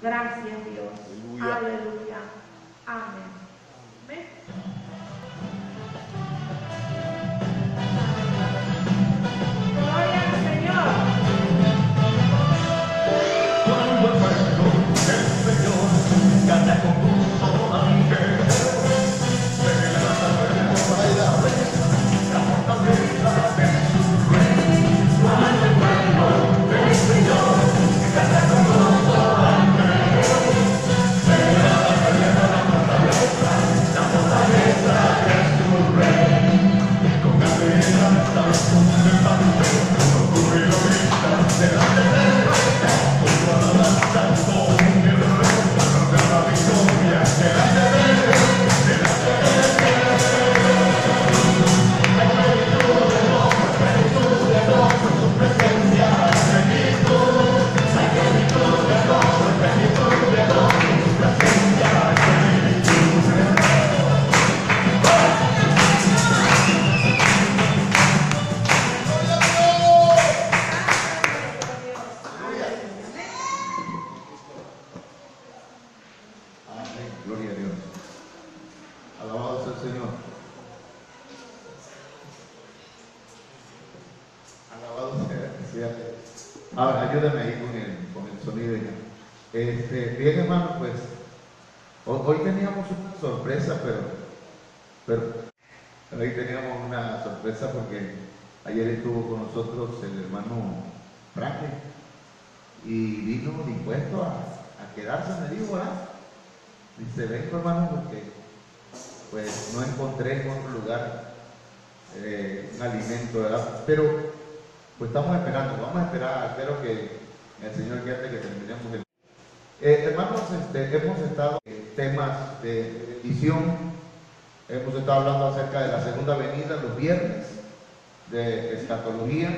Gracias, Dios. Aleluya. Aleluya. Amén. Amén. Gloria al Señor. Cuando el pueblo del Señor canta con gusto ángel, se levanta la fortaleza de su rey. Cuando el pueblo del Señor canta con gusto ángel, se levanta la fortaleza de su rey. Con amenazas, con levante, con júbilo grita delante de él. Gloria a Dios. Alabado sea el Señor. Alabado sea. A ver, ayúdame ahí con el sonido. Bien, hermano, pues hoy teníamos una sorpresa, pero hoy teníamos una sorpresa porque ayer estuvo con nosotros el hermano Franklin y vino dispuesto a quedarse, me dijo, ¿verdad? Dice, vengo, hermano, porque pues no encontré en otro lugar un alimento, ¿verdad? Pero pues estamos esperando, vamos a esperar, espero que el Señor quiera que terminemos el... hermanos, hemos estado en temas de bendición, hemos estado hablando acerca de la segunda venida los viernes, de escatología.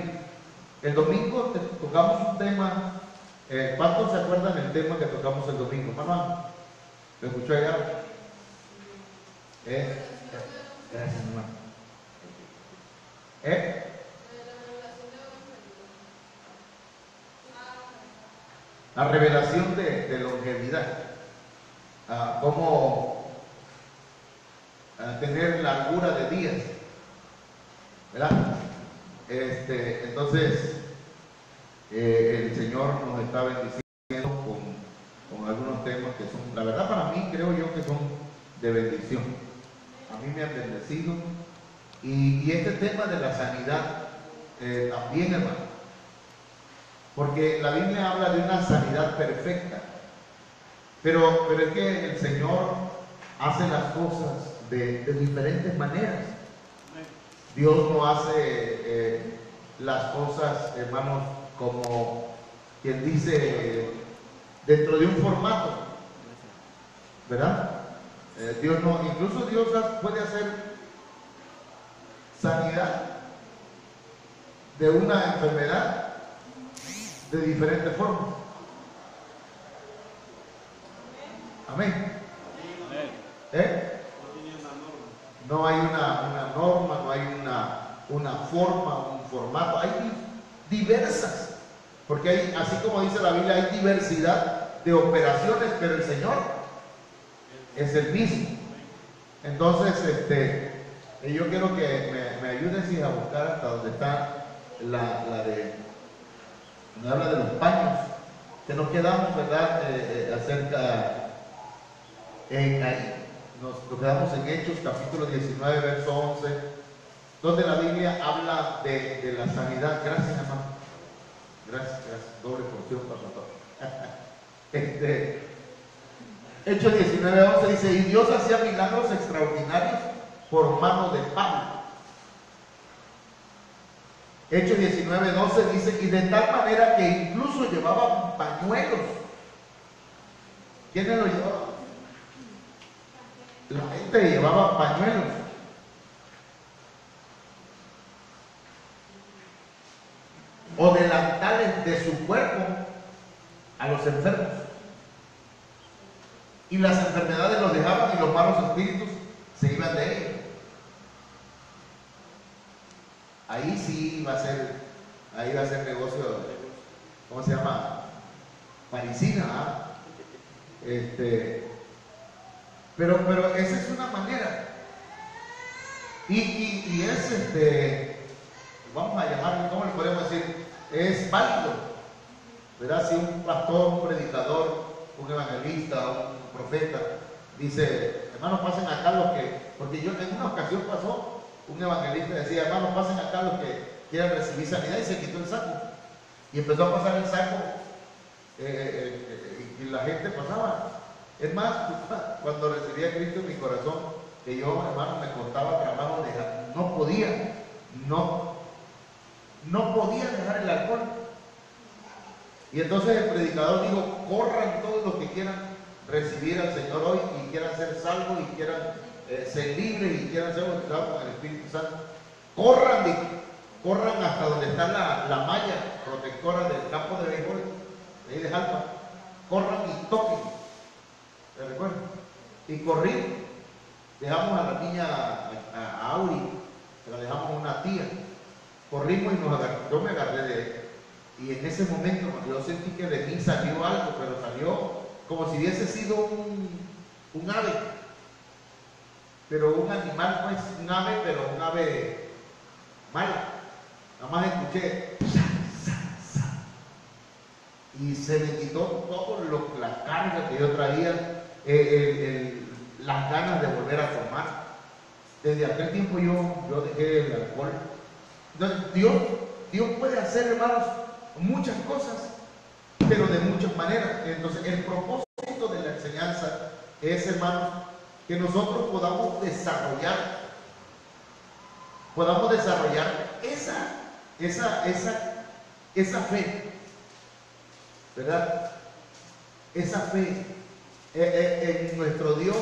El domingo tocamos un tema, ¿cuántos se acuerdan del tema que tocamos el domingo, hermano? ¿Lo escuchó allá? Gracias, hermano. La revelación de longevidad. Cómo tener largura de días. ¿Verdad? Entonces, el Señor nos está bendiciendo con algunos temas que son, la verdad para mí, creo yo que son de bendición. A mí me han bendecido. Y este tema de la sanidad, también, hermano. Porque la Biblia habla de una sanidad perfecta. Pero es que el Señor hace las cosas de diferentes maneras. Dios no hace las cosas, hermanos, como quien dice, dentro de un formato, ¿verdad? Dios no, incluso Dios puede hacer sanidad de una enfermedad de diferentes formas. Amén. No hay una norma, no hay una forma, un formato, hay diversas, porque hay, así como dice la Biblia, hay diversidad de operaciones, pero el Señor es el mismo. Entonces, yo quiero que me ayudes a buscar hasta donde está la de, donde habla de los paños, que nos quedamos, ¿verdad? Ahí. Nos quedamos en Hechos, capítulo 19, verso 11, donde la Biblia habla de la sanidad. Gracias, hermano. Gracias. Doble porción para todos. Hechos 19, 11 dice, y Dios hacía milagros extraordinarios por mano de Pablo. Hechos 19, 12 dice, y de tal manera que incluso llevaban pañuelos. ¿Quiénes lo llevaban? La gente llevaba pañuelos. O delantales de su cuerpo a los enfermos. Y las enfermedades los dejaban y los malos espíritus se iban de ellos. Ahí sí va a ser negocio, ¿cómo se llama? Parisina, ¿ah? Pero esa es una manera. Y es, vamos a llamarlo, ¿cómo le podemos decir? Es válido, ¿verdad? Si un pastor, un predicador, un evangelista, un profeta dice, hermanos, pasen acá los que, porque yo en una ocasión pasó, un evangelista decía, hermanos, pasen acá los que quieran recibir sanidad, y se quitó el saco y empezó a pasar el saco, y la gente pasaba. Es más, cuando recibí a Cristo en mi corazón, que yo, hermano, me contaba que, hermano, no podía dejar el alcohol. Y entonces el predicador dijo, corran todos los que quieran recibir al Señor hoy y quieran ser salvos y quieran ser libres y quieran ser bautizados con el Espíritu Santo. Corran hasta donde está la malla protectora del campo de béisbol, de ahí de Jalpa. Corran y toquen. ¿Se recuerdan? Y corrí. Dejamos a la niña, a Auri, se la dejamos a una tía. Corrimos y yo me agarré de él. Y en ese momento, cuando yo sentí que de mí salió algo, pero salió como si hubiese sido un ave. Pero un animal, pues, un ave, pero un ave mala. Nada más escuché, y se me quitó todo la carga que yo traía, las ganas de volver a tomar. Desde aquel tiempo yo dejé el alcohol. Entonces, Dios puede hacer, hermanos, muchas cosas, pero de muchas maneras. Entonces, el propósito de la enseñanza es, hermanos, que nosotros podamos desarrollar esa fe, ¿verdad? Esa fe en nuestro Dios,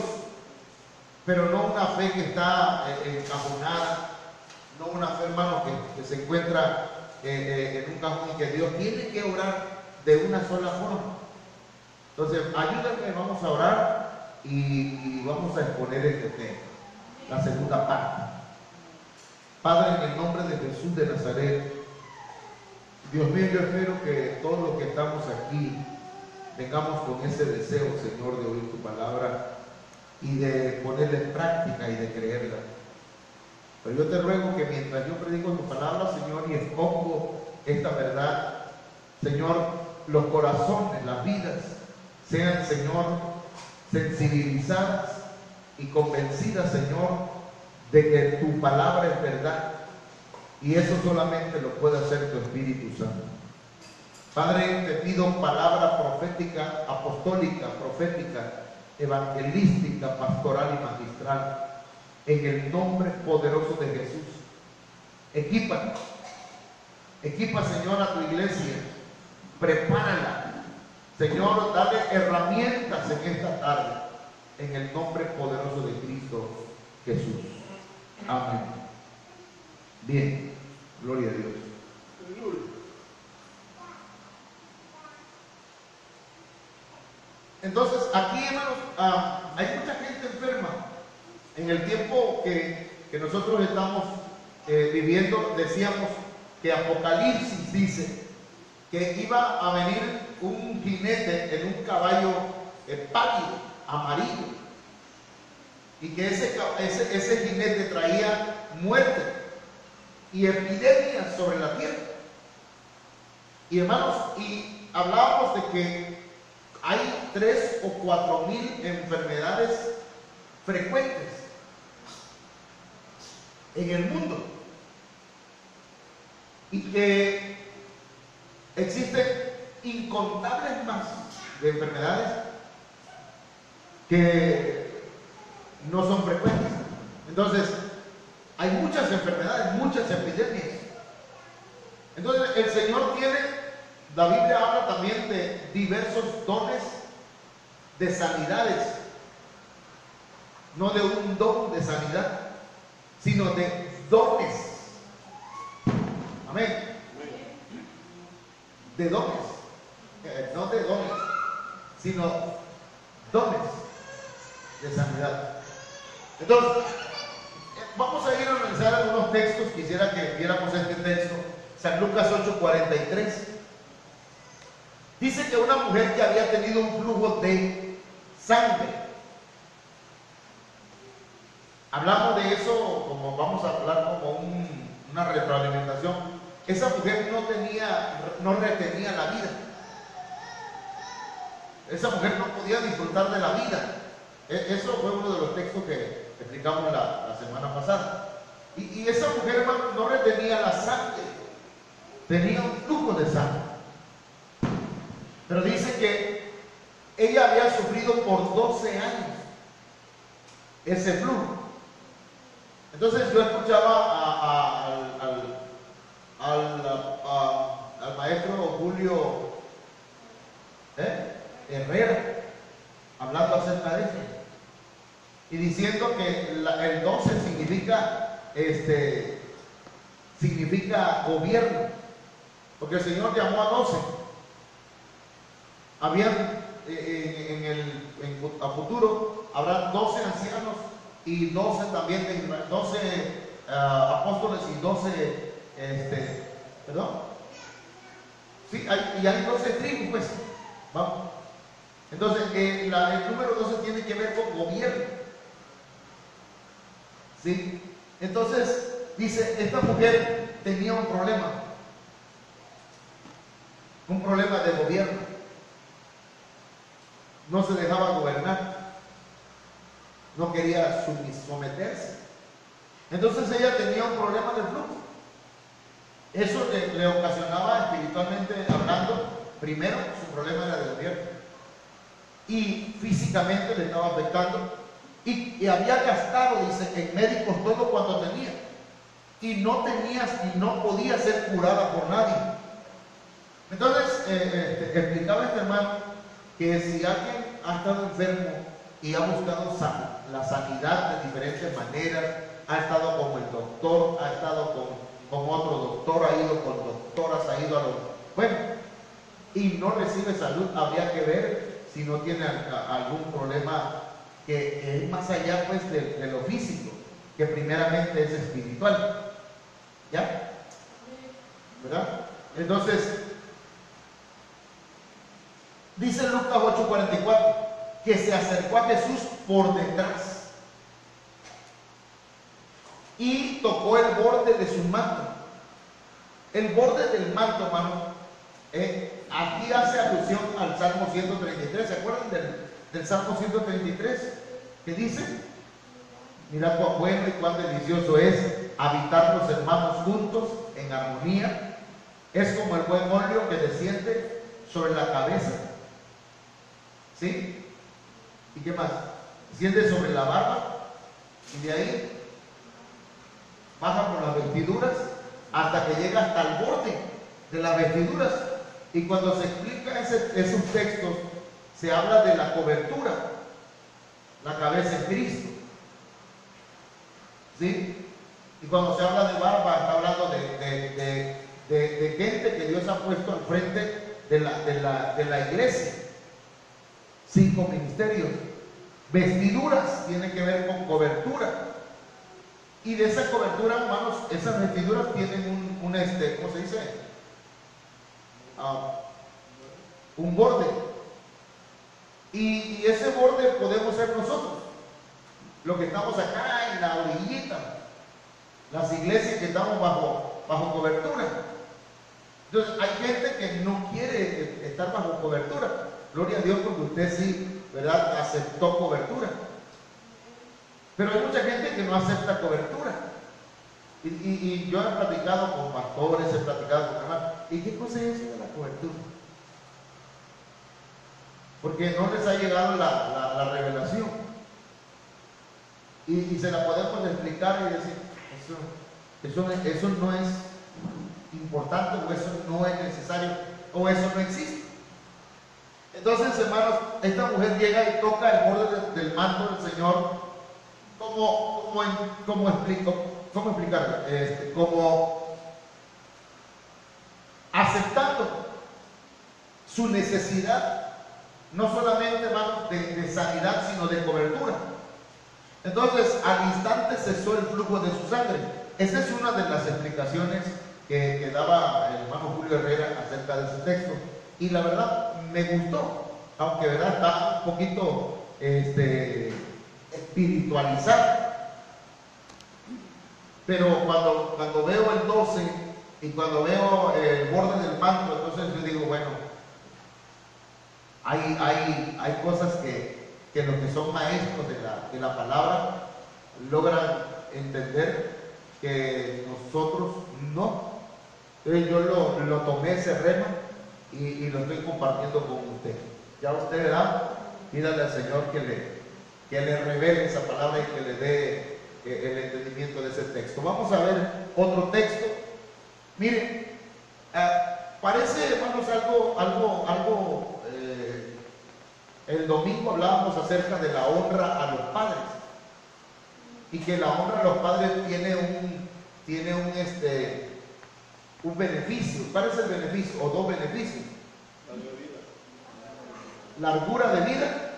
pero no una fe que está encajonada, no una fe, hermano, que se encuentra en un cajón y que Dios tiene que orar de una sola forma. Entonces, ayúdame, vamos a orar y vamos a exponer este tema, la segunda parte. Padre, en el nombre de Jesús de Nazaret, Dios mío, yo espero que todos los que estamos aquí vengamos con ese deseo, Señor, de oír tu palabra y de ponerla en práctica y de creerla. Pero yo te ruego que mientras yo predico tu palabra, Señor, y expongo esta verdad, Señor, los corazones, las vidas, sean, Señor, sensibilizadas y convencidas, Señor, de que tu palabra es verdad. Y eso solamente lo puede hacer tu Espíritu Santo. Padre, te pido palabra profética, apostólica, profética, evangelística, pastoral y magistral, en el nombre poderoso de Jesús. Equipa, Señor, a tu iglesia, prepárala, Señor, dale herramientas en esta tarde, en el nombre poderoso de Cristo Jesús. Amén. Bien, gloria a Dios. Entonces, aquí, hermanos, hay mucha gente enferma. En el tiempo que nosotros estamos viviendo, decíamos que Apocalipsis dice que iba a venir un jinete en un caballo pálido, amarillo, y que ese jinete traía muerte y epidemias sobre la tierra. Y hermanos, y hablábamos de que hay 3 o 4 mil enfermedades frecuentes en el mundo y que existen incontables más de enfermedades que no son frecuentes. Entonces, hay muchas enfermedades, muchas epidemias. Entonces, el Señor tiene, la Biblia habla también de diversos dones de sanidades, no de un don de sanidad, sino de dones. Amén. De dones, no de dones, sino dones de sanidad. Entonces, vamos a ir a analizar algunos textos. Quisiera que viéramos este texto, San Lucas 8:43. Dice que una mujer que había tenido un flujo de sangre. Hablamos de eso, como vamos a hablar como una retroalimentación. Esa mujer no retenía la vida. Esa mujer no podía disfrutar de la vida. Eso fue uno de los textos que explicamos la semana pasada. Y esa mujer, hermano, no retenía la sangre. Tenía un flujo de sangre. Pero dice que ella había sufrido por 12 años ese flujo. Entonces yo escuchaba al maestro Julio Herrera hablando acerca de eso y diciendo que el 12 significa gobierno, porque el Señor llamó a 12. Habían a futuro habrá 12 ancianos y 12 también 12 apóstoles y 12 perdón, sí, hay 12 tribus, pues. Vamos. Entonces el número 12 tiene que ver con gobierno, ¿sí? Entonces dice, esta mujer tenía un problema de gobierno. No se dejaba gobernar, no quería someterse. Entonces ella tenía un problema de flujo. Eso le ocasionaba, espiritualmente hablando, primero su problema era de gobierno y físicamente le estaba afectando y había gastado, dice, en médicos todo cuanto tenía y no podía ser curada por nadie. Entonces explicaba este hermano que si alguien ha estado enfermo y ha buscado la sanidad de diferentes maneras, ha estado con el doctor, ha estado con otro doctor, ha ido con doctoras, ha ido a y no recibe salud, habría que ver si no tiene algún problema que es más allá, pues, de lo físico, que primeramente es espiritual. ¿Ya? ¿Verdad? Entonces, dice Lucas 8:44 que se acercó a Jesús por detrás y tocó el borde de su manto. El borde del manto, hermano, aquí hace alusión al Salmo 133. ¿Se acuerdan del Salmo 133? Que dice: mira cuán bueno y cuán delicioso es habitar los hermanos juntos en armonía. Es como el buen óleo que desciende sobre la cabeza, ¿sí? ¿Y qué más? Desciende sobre la barba y de ahí baja por las vestiduras hasta que llega hasta el borde de las vestiduras. Y cuando se explica esos textos, se habla de la cobertura, la cabeza en Cristo, ¿sí? Y cuando se habla de barba, está hablando de gente que Dios ha puesto al frente de la iglesia. 5 ministerios. Vestiduras tiene que ver con cobertura. Y de esa cobertura, hermanos, esas vestiduras tienen ¿cómo se dice? Un borde. Y ese borde podemos ser nosotros, los que estamos acá en la orillita, las iglesias que estamos bajo cobertura. Entonces hay gente que no quiere estar bajo cobertura. Gloria a Dios porque usted sí, ¿verdad?, aceptó cobertura. Pero hay mucha gente que no acepta cobertura. Y yo he platicado con pastores, he platicado con hermanos. ¿Y qué cosa es eso de la cobertura? Porque no les ha llegado la revelación. Y se la podemos explicar y decir, eso no es importante, o eso no es necesario, o eso no existe. Entonces, hermanos, esta mujer llega y toca el borde del manto del Señor, ¿cómo explicarlo? Como aceptando su necesidad, no solamente, hermanos, de sanidad, sino de cobertura. Entonces, al instante cesó el flujo de su sangre. Esa es una de las explicaciones que daba el hermano Julio Herrera acerca de ese texto. Y la verdad, me gustó, aunque verdad está un poquito espiritualizar. Pero cuando veo el 12 y cuando veo el borde del manto, entonces yo digo, bueno, hay cosas que los que son maestros de la palabra logran entender que nosotros no. Entonces yo lo tomé ese rema y lo estoy compartiendo con usted. Ya usted verá, pídale al Señor que le revele esa palabra y que le dé el entendimiento de ese texto. Vamos a ver otro texto. Miren, parece, hermanos, algo el domingo hablábamos acerca de la honra a los padres y que la honra a los padres tiene un beneficio. ¿Cuál es el beneficio? O dos beneficios: largura de vida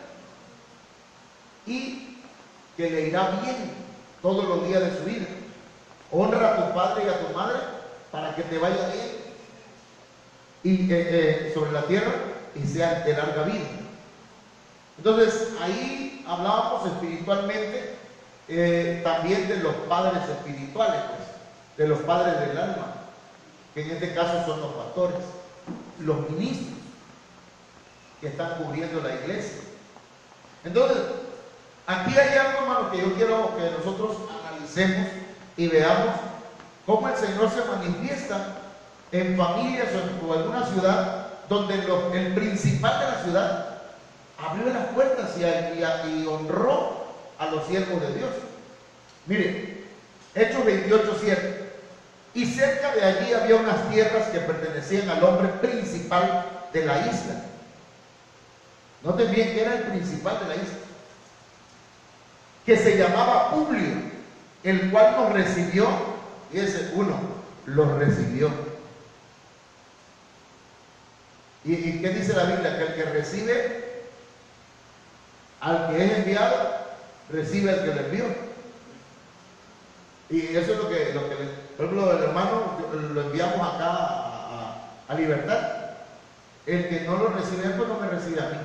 y que le irá bien todos los días de su vida. Honra a tu padre y a tu madre para que te vaya bien y sobre la tierra y sea de larga vida. Entonces ahí hablábamos espiritualmente también de los padres espirituales, pues, de los padres del alma, que en este caso son los pastores, los ministros que están cubriendo la iglesia. Entonces aquí hay algo, hermano, que yo quiero que nosotros analicemos y veamos cómo el Señor se manifiesta en familias o en una ciudad donde el principal de la ciudad abrió las puertas y honró a los siervos de Dios. Miren, Hechos 28:7. Y cerca de allí había unas tierras que pertenecían al hombre principal de la isla. Noten bien que era el principal de la isla, que se llamaba Publio, el cual nos recibió. Y ese uno los recibió. ¿Y qué dice la Biblia? Que el que recibe al que es enviado, recibe al que le envió. Y eso es lo que por ejemplo, el hermano lo enviamos acá a Libertad. El que no lo recibe, pues no me recibe a mí.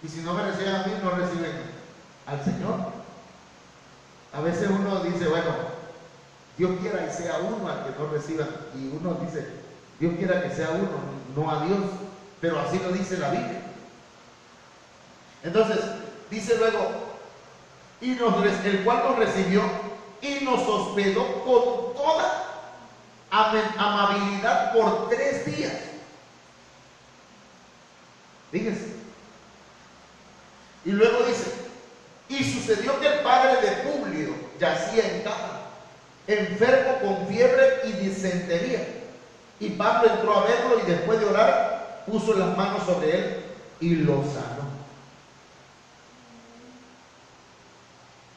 Y si no me reciben a mí, no reciben al Señor. A veces uno dice, bueno, Dios quiera que sea uno al que no reciba. Y uno dice, Dios quiera que sea uno, no a Dios. Pero así lo dice la Biblia. Entonces, dice luego, el cual nos recibió y nos hospedó con toda amabilidad por 3 días. Fíjense. Y luego dice, y sucedió que el padre de Publio yacía en cama, enfermo con fiebre y disentería. Y Pablo entró a verlo y después de orar, puso las manos sobre él y lo sanó.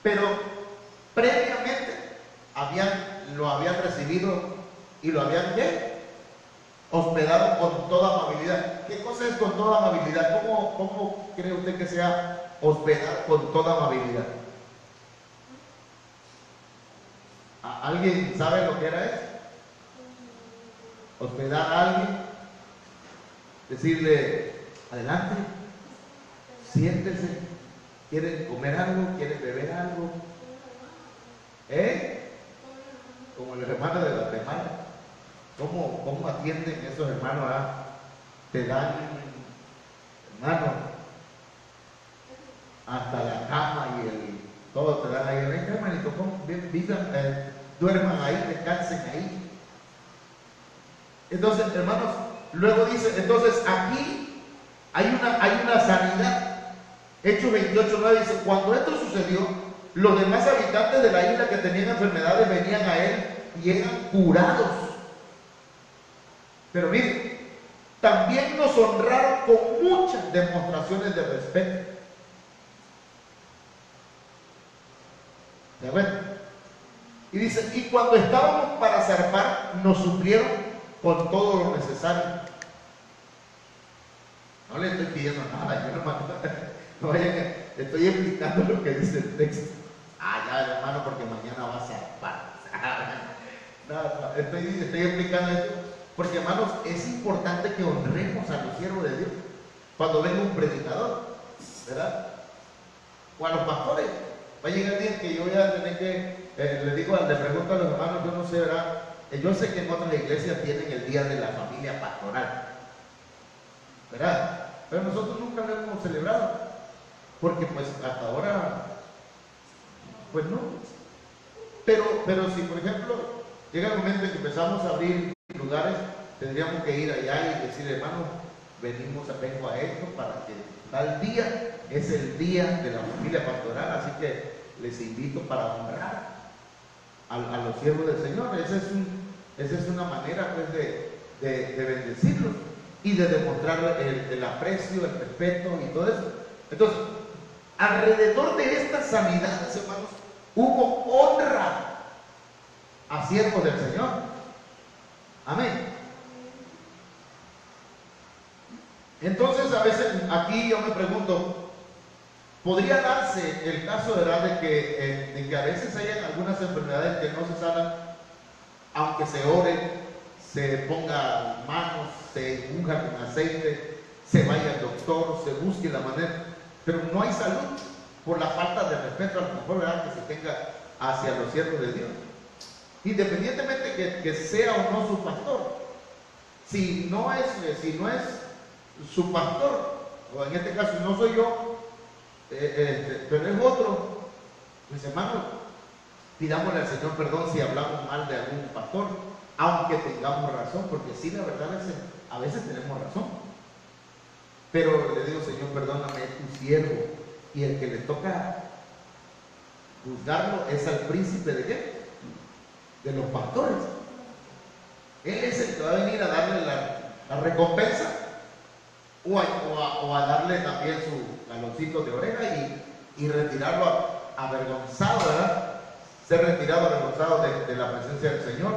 Pero previamente lo habían recibido y lo habían hospedado con toda amabilidad. ¿Qué cosa es con toda amabilidad? ¿Cómo cree usted que sea hospedar con toda amabilidad? ¿Alguien sabe lo que era eso? Hospedar a alguien, decirle, adelante, siéntese, ¿quieren comer algo? ¿Quieren beber algo? Como los hermanos de Guatemala. ¿Cómo atienden esos hermanos? Te dan, hermano, hasta la cama y todo te dan ahí. Venga, hermanito, vivan, duerman ahí, descansen ahí. Entonces, hermanos, luego dice, entonces aquí hay una sanidad. Hechos 28:9 dice, cuando esto sucedió, los demás habitantes de la isla que tenían enfermedades venían a él y eran curados. Pero miren, también nos honraron con muchas demostraciones de respeto. ¿De acuerdo? Y dice, y cuando estábamos para zarpar, nos suplieron con todo lo necesario. No le estoy pidiendo nada, yo no vayan, estoy explicando lo que dice el texto. Ya, hermano, porque mañana vas a zarpar. No, estoy explicando esto porque, hermanos, es importante que honremos a los siervos de Dios. Cuando venga un predicador, ¿verdad? O a los pastores. Va a llegar el día en que yo voy a tener que, le pregunto a los hermanos, yo no sé, ¿verdad? Yo sé que en otras iglesias tienen el día de la familia pastoral, ¿verdad? Pero nosotros nunca lo hemos celebrado, porque pues hasta ahora, pues no. Pero si por ejemplo llega el momento en que empezamos a abrir lugares, tendríamos que ir allá y decir, hermano, vengo a esto para que tal día es el día de la familia pastoral, así que les invito para honrar a los siervos del Señor. Esa es una manera pues de bendecirlos y de demostrar el aprecio, el respeto y todo eso. Entonces, alrededor de estas sanidades, hermanos, hubo honra a siervos del Señor. Amén. Entonces, a veces aquí yo me pregunto, ¿podría darse el caso de que a veces hayan algunas enfermedades que no se sanan, aunque se ore, se ponga manos, se unja con aceite, se vaya al doctor, se busque la manera, pero no hay salud por la falta de respeto a lo mejor, ¿verdad?, que se tenga hacia los siervos de Dios? Independientemente que sea o no su pastor, si no es su pastor, o en este caso no soy yo, pero es otro, pues hermano, pidámosle al Señor perdón si hablamos mal de algún pastor, aunque tengamos razón, porque sí, la verdad a veces tenemos razón, pero le digo, Señor, perdóname, es tu siervo, y el que le toca juzgarlo es al príncipe de ¿qué? De los pastores. Él es el que va a venir a darle la recompensa o a darle también su galoncito de oreja y retirarlo avergonzado, ¿verdad? Ser retirado avergonzado de la presencia del Señor.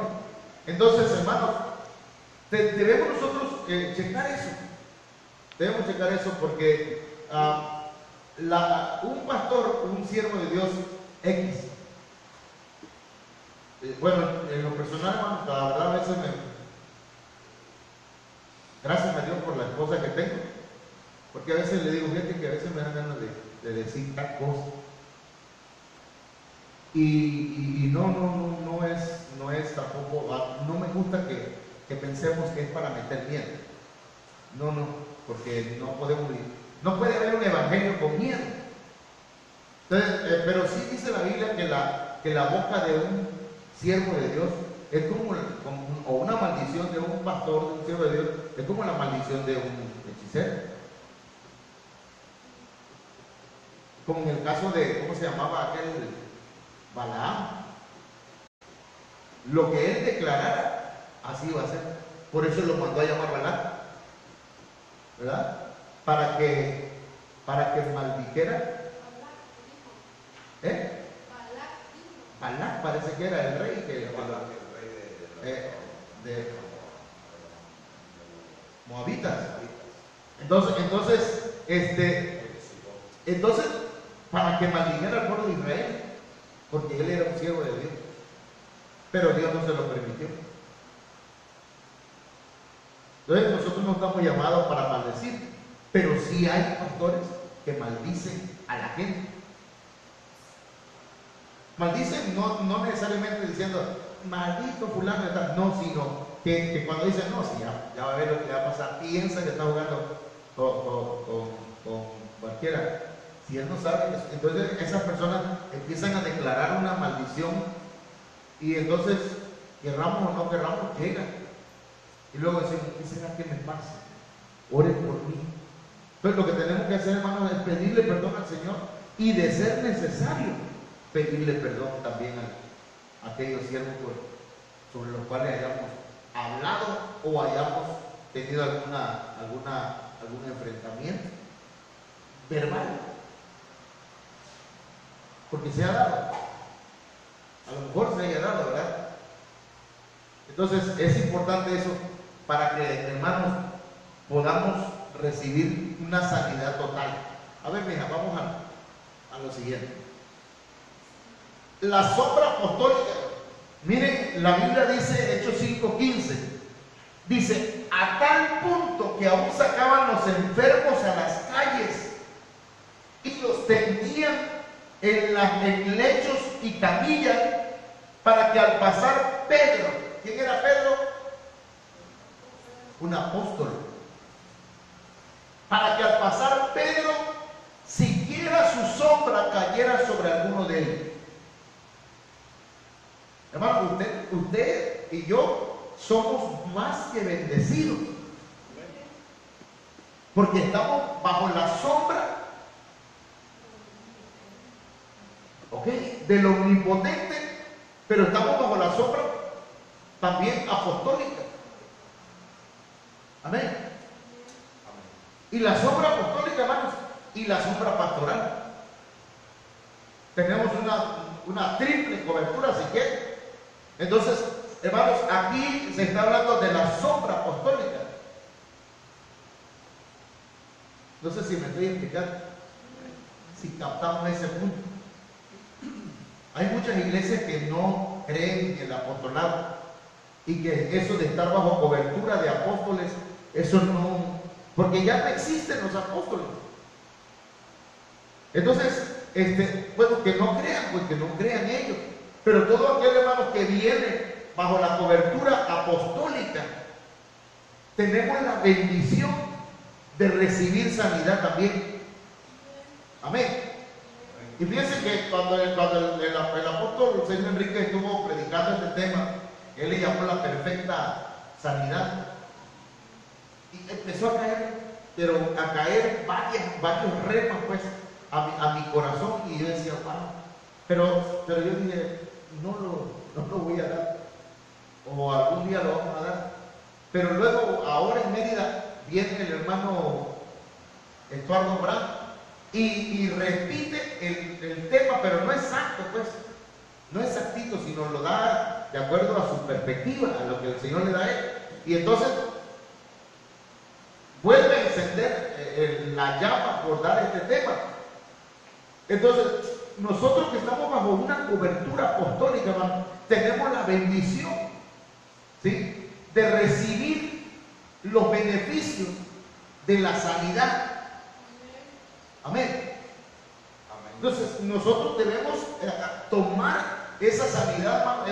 Entonces, hermanos, debemos nosotros checar eso. Debemos checar eso porque un pastor, un siervo de Dios X, bueno, en lo personal, hermano, la verdad a veces gracias a Dios por la esposa que tengo, porque a veces le digo, fíjate que a veces me dan ganas de decir tal cosa, y no es tampoco, no me gusta que pensemos que es para meter miedo, no, porque no puede haber un evangelio con miedo. Entonces, pero sí dice la Biblia que la boca de un siervo de Dios es o una maldición de un pastor, de un siervo de Dios, es como la maldición de un hechicero. Como en el caso de, ¿cómo se llamaba aquel? Balaam. Lo que él declarara, así iba a ser. Por eso lo mandó a llamar Balaam, ¿verdad? Para que maldijera. Balac parece que era el rey de Moabitas. Entonces, para que maldijera al pueblo de Israel, porque él era un siervo de Dios, pero Dios no se lo permitió. Entonces nosotros no estamos llamados para maldecir, pero sí hay pastores que maldicen a la gente. Maldicen no necesariamente diciendo maldito fulano, no, sino que cuando dicen no, si ya va a ver lo que le va a pasar, piensa que está jugando con cualquiera. Si él no sabe, entonces esas personas empiezan a declarar una maldición y entonces, querramos o no querramos, llegan. Y luego decimos, ¿qué será que me pasa? Oren por mí. Entonces lo que tenemos que hacer, hermanos, es pedirle perdón al Señor y, de ser necesario, pedirle perdón también a aquellos siervos sobre los cuales hayamos hablado o hayamos tenido algún enfrentamiento verbal, porque se ha dado, a lo mejor se haya dado, ¿verdad? Entonces es importante eso para que, hermanos, podamos recibir una sanidad total. A ver, mija, vamos a lo siguiente. La sombra apostólica. Miren, la Biblia dice, Hechos 5:15, dice, a tal punto que aún sacaban los enfermos a las calles tendían en lechos y camillas para que al pasar Pedro, ¿quién era Pedro? Un apóstol. Para que al pasar Pedro, siquiera su sombra cayera sobre alguno de ellos. Hermano, usted y yo somos más que bendecidos. Porque estamos bajo la sombra, ¿ok?, del omnipotente, pero estamos bajo la sombra también apostólica. Amén. Y la sombra apostólica, hermanos, y la sombra pastoral. Tenemos una triple cobertura, si quieren. Entonces, hermanos, aquí se está hablando de la sombra apostólica. No sé si me estoy explicando, si captamos ese punto. Hay muchas iglesias que no creen en el apostolado y que eso de estar bajo cobertura de apóstoles, eso no, porque ya no existen los apóstoles. Entonces, bueno, que no crean, pues que no crean ellos. Pero todo aquel hermano que viene bajo la cobertura apostólica, tenemos la bendición de recibir sanidad también. Amén. Y fíjense que cuando el apóstol Señor Enrique estuvo predicando este tema, él le llamó la perfecta sanidad. Y empezó a caer, pero a caer varios remas pues a mi corazón, y yo decía, wow. Pero yo dije, no lo voy a dar, o algún día lo vamos a dar. Pero luego, ahora en Mérida, viene el hermano Estuardo Brand y repite el tema, pero no exacto, pues, no exactito, sino lo da de acuerdo a su perspectiva, a lo que el Señor le da a él. Y entonces vuelve a encender la llama por dar este tema. Entonces, nosotros que estamos bajo una cobertura apostólica, hermano, tenemos la bendición, ¿sí?, de recibir los beneficios de la sanidad. Amén. Entonces, nosotros debemos tomar esa sanidad, hermano,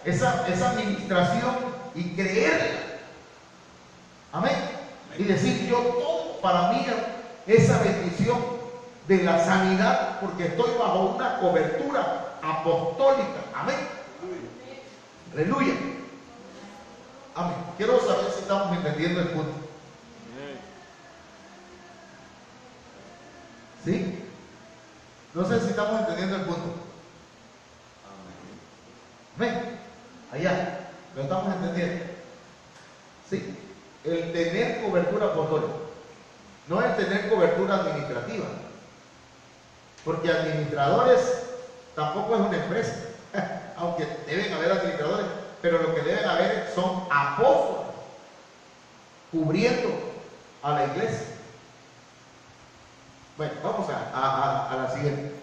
esa administración, y creerla. Amén. Y decir, yo tomo para mí esa bendición de la sanidad, porque estoy bajo una cobertura apostólica. Amén. Aleluya. Amén. Quiero saber si estamos entendiendo el punto. ¿Sí? No sé si estamos entendiendo el punto. Amén. Allá, lo estamos entendiendo. ¿Sí? El tener cobertura apostólica, no el tener cobertura administrativa. Porque administradores tampoco es una empresa, aunque deben haber administradores, pero lo que deben haber son apóstoles cubriendo a la iglesia. Bueno, vamos a la siguiente.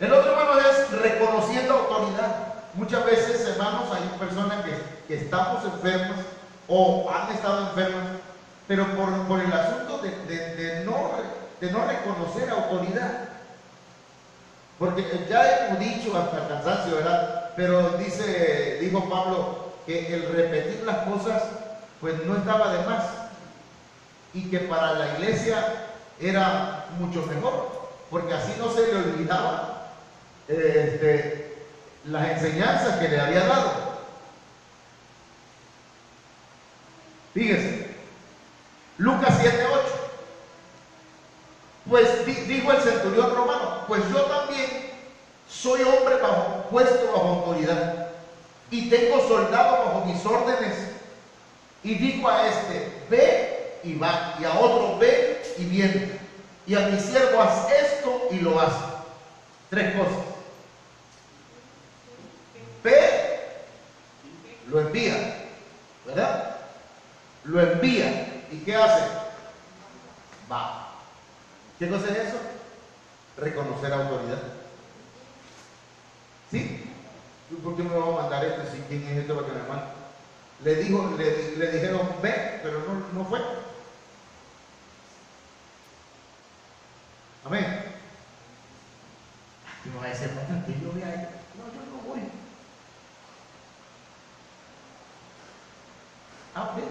El otro, hermano, es reconociendo autoridad. Muchas veces, hermanos, hay personas que estamos enfermas o han estado enfermas, pero por el asunto de no reconocer autoridad. Porque ya hemos dicho hasta el cansancio, ¿verdad? Pero dijo Pablo que el repetir las cosas pues no estaba de más, y que para la iglesia era mucho mejor, porque así no se le olvidaba las enseñanzas que le había dado. Fíjense, Lucas 7:8. Pues dijo el centurión romano, pues yo también soy hombre puesto bajo autoridad, y tengo soldados bajo mis órdenes. Y dijo a este, ve y va, y a otro, ve y viene, y a mi siervo, haz esto, y lo hace. 3 cosas. Ve, lo envía, ¿verdad? Lo envía. ¿Y qué hace? Va. ¿Qué cosa es eso? Reconocer autoridad. ¿Sí? ¿Por qué me va a mandar esto? Si quién es esto para que me mande. Le dijeron ve, pero no fue. Amén. Y me va a decir, bueno, que yo voy a ir. No, yo no voy. Ah, ok.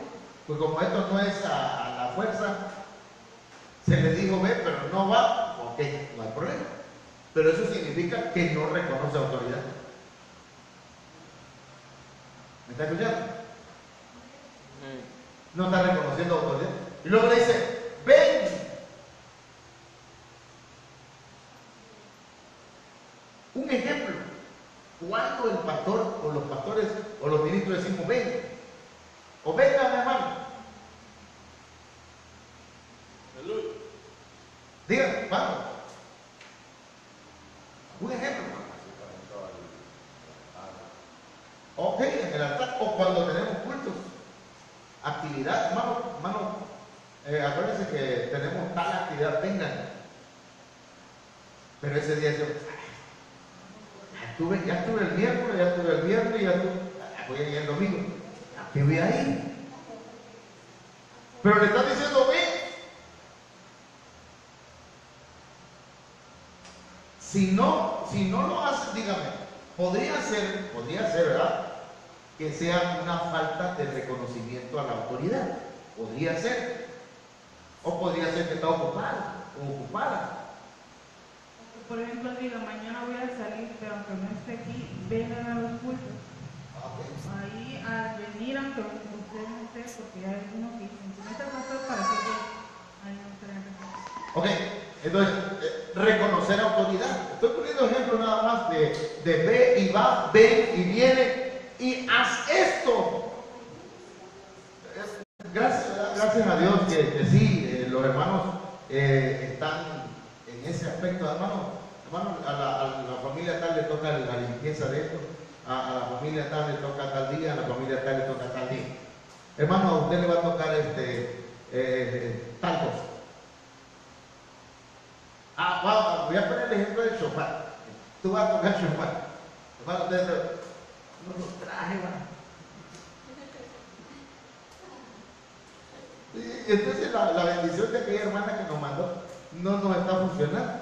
Pues como esto no es a la fuerza, se le dijo ve, pero no va, ok, no hay problema. Pero eso significa que no reconoce autoridad. ¿Me está escuchando? No está reconociendo autoridad. Y luego le dice, ven. Un ejemplo, cuando el pastor o los pastores o los ministros decimos ven, o vengan hermano. Digan, vamos. Un ejemplo. Ok, en el altar o cuando tenemos cultos, actividad, hermano, acuérdense que tenemos tal actividad, vengan. Pero ese día yo, ya estuve el miércoles, ya estuve el viernes, voy a ir el domingo. ¿A qué voy a ir? Pero le están diciendo, ven. Si no lo hacen, dígame, podría ser, ¿verdad? Que sea una falta de reconocimiento a la autoridad. Podría ser. O podría ser que está ocupado o ocupada. Por ejemplo, diga, mañana voy a salir, pero aunque no esté aquí, vengan a los cultos. Ahí al venir, aunque ustedes no estén, porque hay algunos que dicen, si no está el pastor, ¿para qué voy? Ahí no estarán. Ok, entonces, reconocer autoridad. Estoy poniendo ejemplos nada más de ve y va, ven y viene y haz esto. Gracias a Dios que sí, los hermanos están en ese aspecto. Hermano, a la familia tal le toca la limpieza de esto, a la familia tal le toca tal día, a la familia tal le toca tal día. Hermano, a usted le va a tocar tal cosa. Voy a poner el ejemplo del shofar. Tú vas a tocar shofar. Hermano, usted no lo traje, hermano. Y entonces la bendición de aquella hermana que nos mandó no nos está funcionando.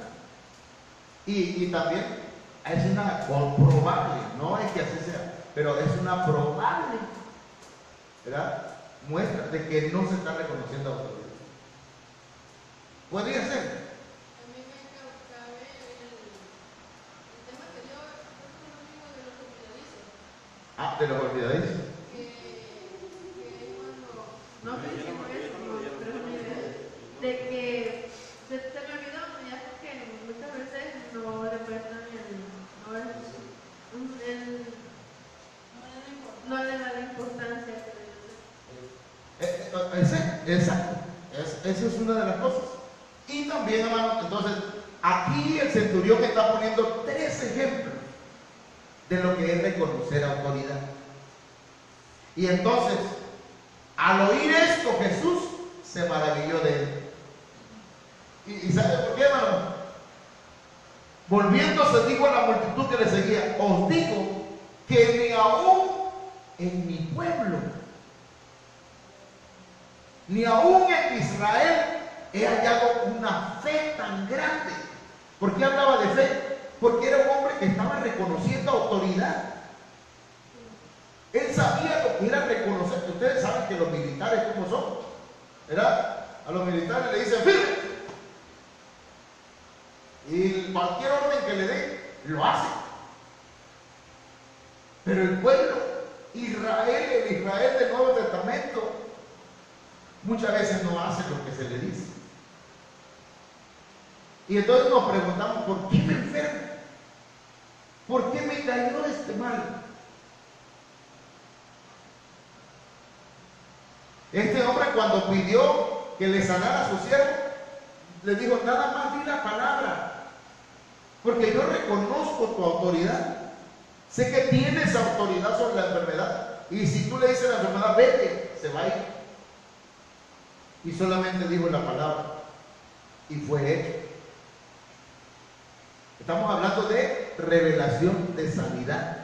Y también es una probable, no es que así sea, pero es una probable, ¿verdad? Muestra de que no se está reconociendo autoridad. Podría ser. A mí me cabe el tema que yo soy amigo de los olvidadizos. De los olvidadizos. Que cuando no estoy diciendo eso, pero es una idea de que se me olvidó, ya porque muchas veces no le prestan no le da la importancia que le Exacto. Esa es una de las cosas. Y también, hermano, entonces, aquí el centurión está poniendo 3 ejemplos de lo que es reconocer autoridad. Y entonces, al oír esto, Jesús se maravilló de él. ¿Y sabe por qué, hermano? Volviéndose, dijo a la multitud que le seguía, os digo que ni aún en mi pueblo, ni aún en Israel he hallado una fe tan grande. ¿Por qué hablaba de fe? Porque era un hombre que estaba reconociendo autoridad. Él sabía lo que era reconocer. Ustedes saben que los militares cómo son, ¿verdad? A los militares le dicen firme. Y cualquier orden que le den, lo hace. Pero el pueblo, Israel, el Israel del Nuevo Testamento, muchas veces no hace lo que se le dice. Y entonces nos preguntamos, ¿por qué me enfermo? ¿Por qué me cayó este mal? Este hombre, cuando pidió que le sanara a su siervo, le dijo, nada más di la palabra, porque yo reconozco tu autoridad. Sé que tienes autoridad sobre la enfermedad. Y si tú le dices a la enfermedad, vete, se va a ir. Y solamente dijo la palabra. Y fue hecho. Estamos hablando de revelación de sanidad.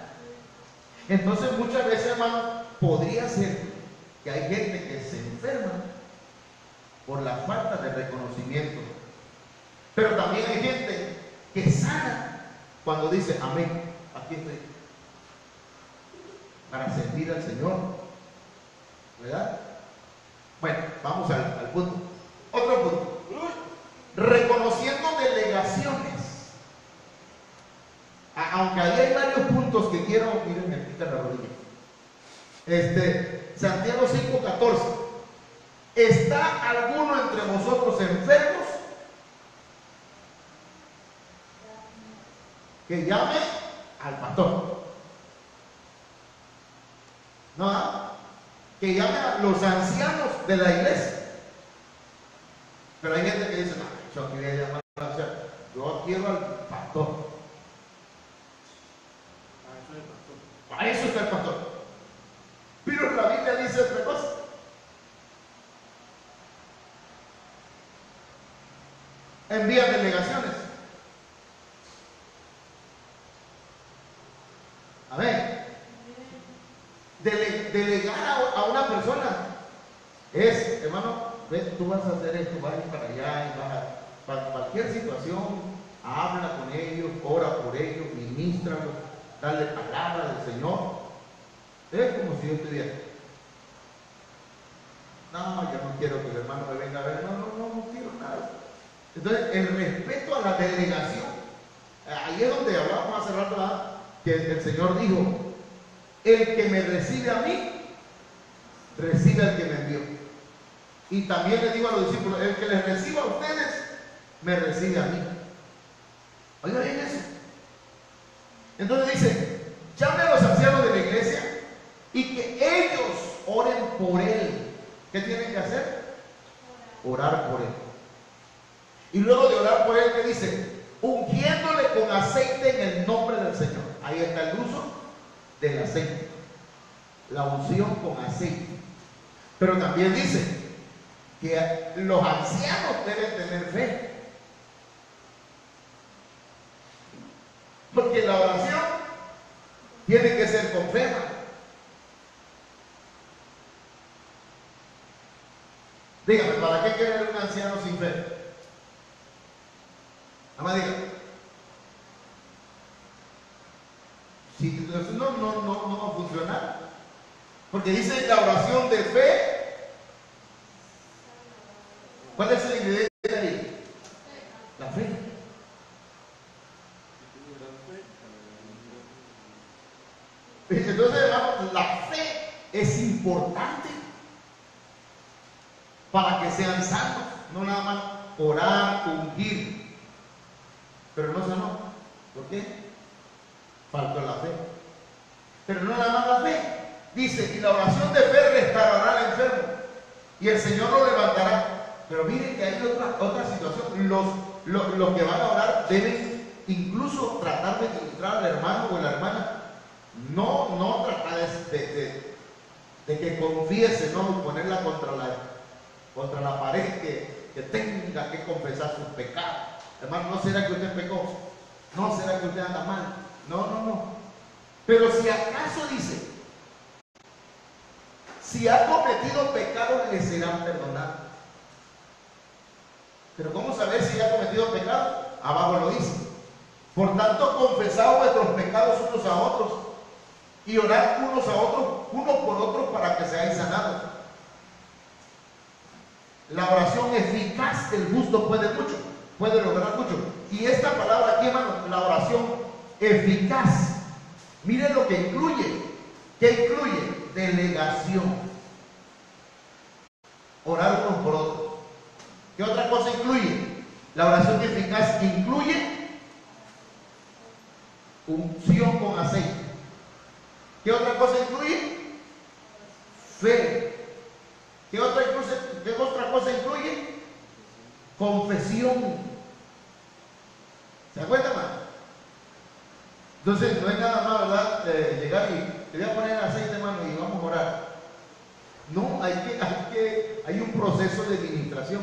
Entonces muchas veces, hermano, podría ser que hay gente que se enferma por la falta de reconocimiento. Pero también hay gente que sana cuando dice amén, aquí estoy, para servir al Señor, ¿verdad? Bueno, vamos al punto. Otro punto. Reconociendo delegaciones. Aunque ahí hay varios puntos que quiero, miren, me pica la rodilla. Santiago 5:14. ¿Está alguno entre vosotros enfermos? Que llame al pastor. ¿No? Que llame a los ancianos de la iglesia. Pero hay gente que dice, no, yo quería llamar al anciano. Yo quiero al pastor. Para eso está el pastor. Pero la Biblia dice otra cosa. Envía delegaciones. Amén. Delegar a una persona es, hermano, ven, tú vas a hacer esto, vas a ir para allá y vas a, para cualquier situación, habla con ellos, ora por ellos, ministralos, dale palabra del Señor. Es como si yo estuviera, no, yo no quiero que el hermano me venga a ver, no quiero nada. Entonces, el respeto a la delegación, ahí es donde hablábamos hace rato, ¿verdad? Que el Señor dijo, el que me recibe a mí, recibe al que me envió. Y también le digo a los discípulos, el que les reciba a ustedes, me recibe a mí. Oiga bien eso. Entonces dice, llame a los ancianos de la iglesia y que ellos oren por él. ¿Qué tienen que hacer? Orar por él. Y luego de orar por él, ¿qué dice? Ungiéndole con aceite en el nombre del Señor. Ahí está el uso del aceite. La unción con aceite. Pero también dice que los ancianos deben tener fe. Porque la oración tiene que ser con fe. Dígame, ¿para qué querer un anciano sin fe? Nada más diga. Si no va a funcionar. Porque dice la oración de fe. ¿Cuál es el ingrediente ahí? La fe. Entonces, hermano, la fe es importante para que sean santos, no nada más orar, ungir, pero no sanó. ¿Por qué? Faltó la fe. Pero no nada más la fe. Dice, y la oración de fe restaurará al enfermo y el Señor lo levantará. Pero miren que hay otra situación. Los que van a orar deben incluso tratar de ministrar al hermano o a la hermana. No tratar de que confiese, no ponerla contra la pared, que tenga que confesar sus pecados. Hermano, ¿no será que usted pecó? ¿No será que usted anda mal? No. Pero si acaso dice, si ha cometido pecados, le serán perdonados. Pero ¿cómo saber si ha cometido pecados? Abajo lo dice. Por tanto, confesad vuestros pecados unos a otros y orad unos a otros, unos por otros, para que seáis sanados. La oración eficaz del justo puede lograr mucho. Y esta palabra aquí, hermano, la oración eficaz, miren lo que incluye. ¿Qué incluye? Delegación. Orar unos por otros. ¿Qué otra cosa incluye? La oración eficaz incluye unción con aceite. ¿Qué otra cosa incluye? Fe. ¿Qué otra cosa incluye? Confesión. ¿Se acuerdan, hermano? Entonces no es nada más, ¿verdad? Llegar y te voy a poner aceite, hermano, y vamos a orar. No, hay un proceso de administración.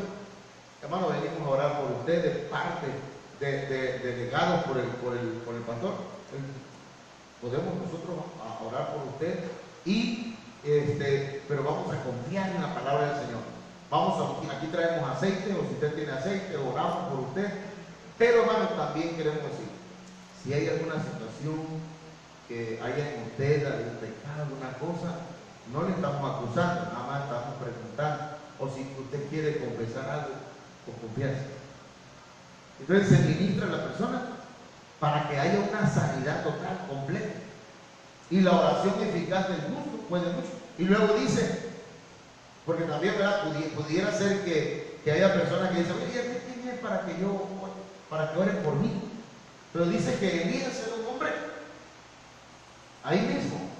Hermano, venimos a orar por ustedes, parte de delegados por el pastor. Podemos nosotros orar por usted pero vamos a confiar en la palabra del Señor. Aquí traemos aceite, o si usted tiene aceite, oramos por usted. Pero, hermano, también queremos decir, si hay alguna situación que haya en usted, algún pecado, alguna cosa, no le estamos acusando, nada más estamos preguntando. O si usted quiere confesar algo, con confianza. Entonces se ministra a la persona para que haya una sanidad total, completa. Y la oración eficaz del justo puede mucho. Y luego dice, porque también, ¿verdad?, pudiera ser que haya personas que dicen, oye, ¿quién es para que oren por mí? Pero dice que Elías era un hombre, ahí mismo,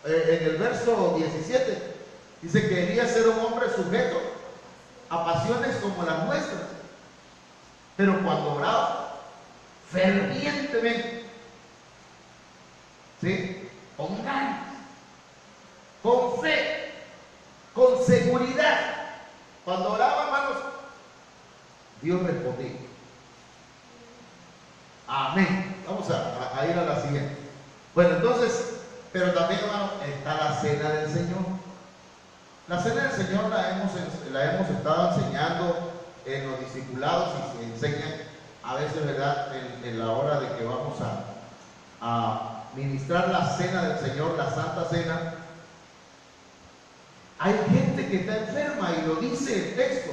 en el verso 17, dice que Elías era un hombre sujeto a pasiones como las nuestras, pero cuando oraba fervientemente, ¿sí?, con ganas, con fe, con seguridad, cuando oraba, hermanos, Dios respondía. Amén. Vamos a ir a la siguiente. Bueno, entonces, pero también, hermano, está la cena del Señor. La cena del Señor la hemos estado enseñando en los discipulados y se enseñan a veces, ¿verdad?, en la hora de que vamos a ministrar la cena del Señor, la Santa Cena. Hay gente que está enferma y lo dice el texto.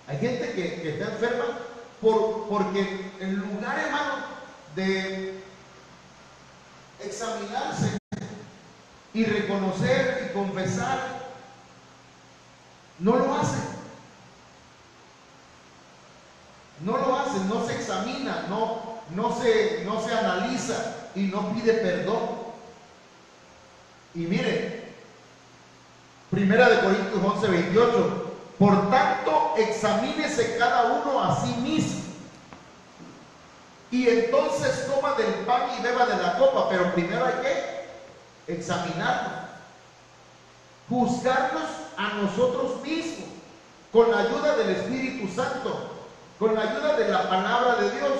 Hay gente que está enferma porque en lugar, hermano, de examinarse y reconocer y confesar, no lo hacen. No lo hacen, no se examina, no se analiza y no pide perdón. Y mire, 1 Corintios 11:28, por tanto, examínese cada uno a sí mismo, y entonces coma del pan y beba de la copa. Pero primero hay que examinarnos, juzgarnos a nosotros mismos, con la ayuda del Espíritu Santo, con la ayuda de la palabra de Dios.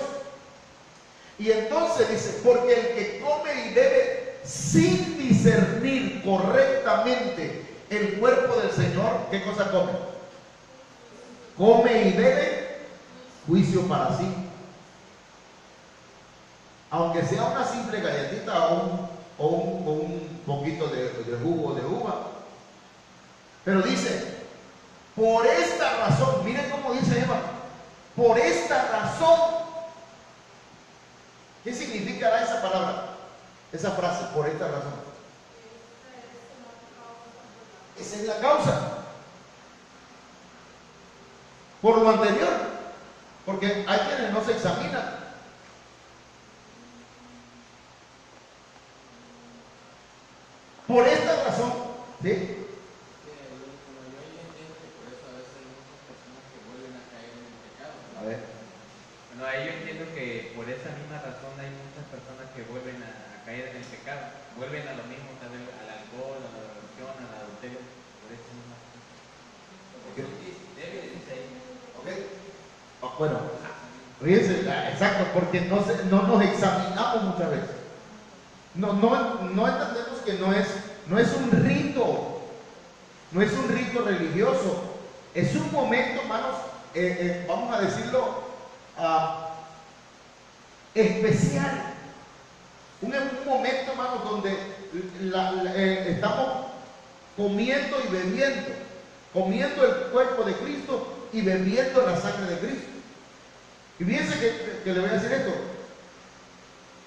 Y entonces dice, porque el que come y bebe sin discernir correctamente el cuerpo del Señor, ¿qué cosa come? Come y bebe juicio para sí. Aunque sea una simple galletita o un poquito de jugo de uva. Pero dice, por esta razón, miren cómo dice Eva, por esta razón. ¿Qué significará esa palabra? Esa frase, por esta razón. Esa es la causa. Por lo anterior, porque hay quienes no se examinan. Por esta razón, ¿sí? A ver. Bueno, ahí yo entiendo que por esa misma razón hay muchas personas que vuelven a caer en el pecado, vuelven a lo mismo, tal vez al alcohol, a la drogación, al adulterio, por esa misma razón. Okay. Bueno, fíjense, exacto, porque no nos examinamos muchas veces. No entendemos que no es un rito, no es un rito religioso, es un momento, hermanos, vamos a decirlo, especial. Un momento, hermanos, donde estamos comiendo y bebiendo, comiendo el cuerpo de Cristo y bebiendo la sangre de Cristo. Y fíjense que le voy a decir esto: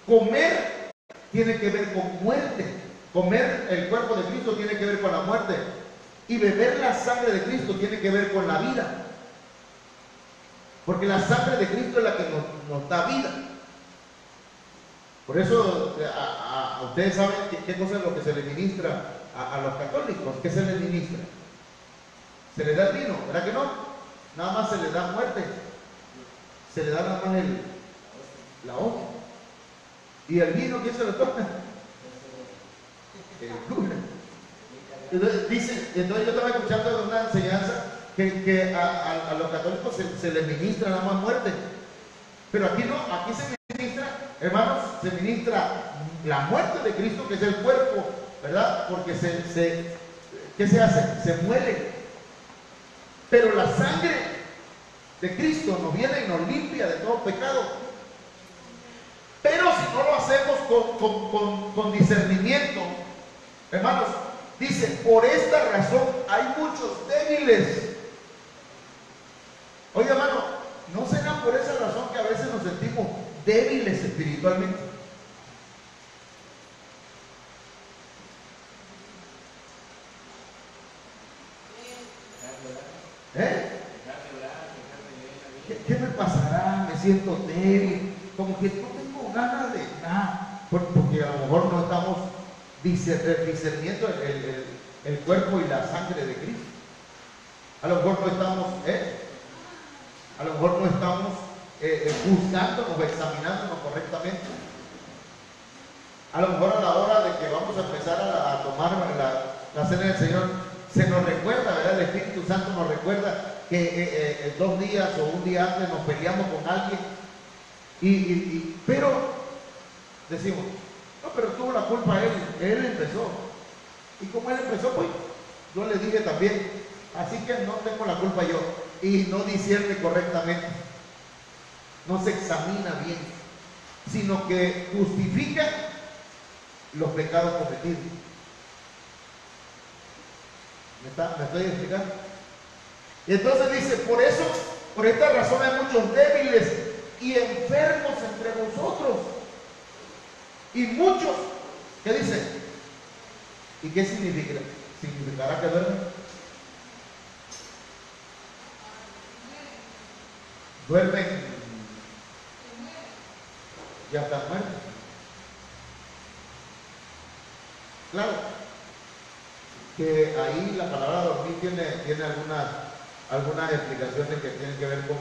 comer tiene que ver con muerte, comer el cuerpo de Cristo tiene que ver con la muerte, y beber la sangre de Cristo tiene que ver con la vida, porque la sangre de Cristo es la que nos da vida. Por eso ustedes saben qué cosa es lo que se le ministra a los católicos. ¿Qué se les ministra? Se les da el vino, ¿verdad que no? Nada más se les da muerte, se le da nada más la hostia. ¿Y el vino quién se lo toma? El cura. Entonces yo estaba escuchando una enseñanza que a los católicos se les ministra nada más muerte. Pero aquí no, aquí se ministra, hermanos, se ministra la muerte de Cristo, que es el cuerpo, ¿verdad? Porque ¿qué se hace? Se muere. Pero la sangre de Cristo nos viene y nos limpia de todo pecado. Pero con discernimiento, hermanos, dice, por esta razón hay muchos débiles. Oye, hermano, ¿no será por esa razón que a veces nos sentimos débiles espiritualmente? ¿Qué me pasará? Me siento débil, como que no tengo ganas de nada, porque a lo mejor no estamos discerniendo el cuerpo y la sangre de Cristo. A lo mejor no estamos, a lo mejor no estamos juzgándonos o examinándonos correctamente. A lo mejor a la hora de que vamos a empezar a tomar la cena del Señor, se nos recuerda, ¿verdad? El Espíritu Santo nos recuerda que 2 días o un día antes nos peleamos con alguien, pero decimos, no, pero tuvo la culpa él empezó. Y como él empezó, pues yo le dije también, así que no tengo la culpa yo. Y no discierne correctamente, no se examina bien, sino que justifica los pecados cometidos. ¿Me estoy explicando? Y entonces dice, por esta razón hay muchos débiles y enfermos entre vosotros. Y muchos, ¿qué dice? ¿Y qué significa? ¿Significará que duermen? Duermen y hasta muertos. Claro, que ahí la palabra dormir tiene algunas explicaciones que tienen que ver con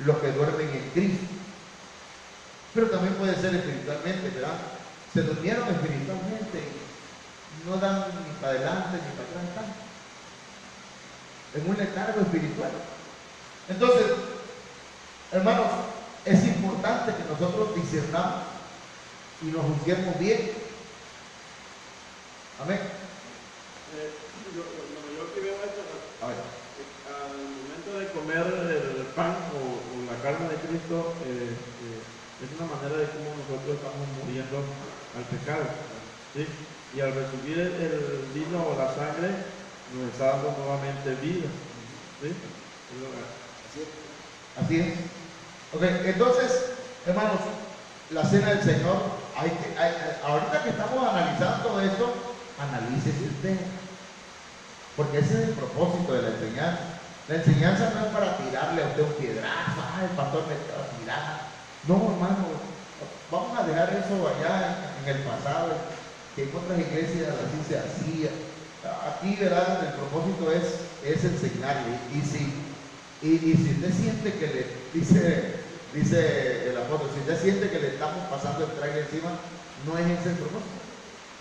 los que duermen en Cristo, pero también puede ser espiritualmente, ¿verdad? Se durmieron espiritualmente y no dan ni para adelante ni para atrás, están en un letargo espiritual. Entonces, hermanos, es importante que nosotros discernamos y nos juzguemos bien. Amén. Yo que veo esto, A ver. al momento de comer el pan o la carne de Cristo, es una manera de cómo nosotros estamos muriendo al pecado, ¿sí? Y al recibir el vino o la sangre, nos está dando nuevamente vida, ¿sí? Así es. Ok, entonces, hermanos, la cena del Señor, ahorita que estamos analizando todo esto, analícese usted. Porque ese es el propósito de la enseñanza. La enseñanza no es para tirarle a usted un piedrazo, el pastor me va a tirar. No, hermano, vamos a dejar eso allá en el pasado, que en otras iglesias así se hacía. Aquí, ¿verdad? El propósito es enseñarle. Y si usted siente que le, dice el apóstol, si usted siente que le estamos pasando el traje encima, no es ese el propósito.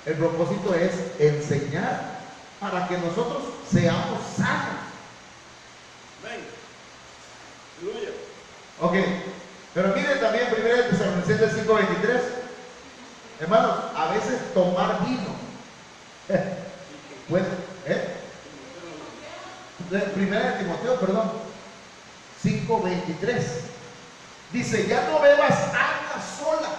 El propósito es enseñar para que nosotros seamos sanos. Amén. Aleluya. Ok, pero miren también 1 Tesalonicenses 5:23. Hermanos, a veces tomar vino. Pues, 1 Timoteo, perdón, 5:23. Dice, ya no bebas agua sola,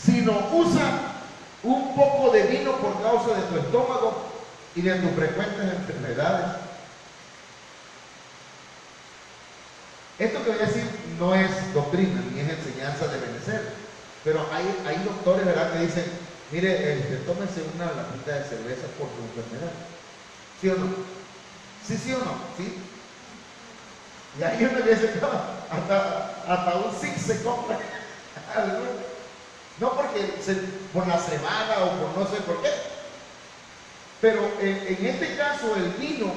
sino usa un poco de vino por causa de tu estómago y de tus frecuentes enfermedades. Esto que voy a decir no es doctrina ni es enseñanza de benecer, pero hay doctores, ¿verdad?, que dicen, mire, tómese una latita de cerveza por su enfermedad. ¿Sí o no? ¿Sí o no? ¿Sí? Y hay uno que dice, hasta un six se compra. No porque por la semana o por no sé por qué. Pero en este caso el vino,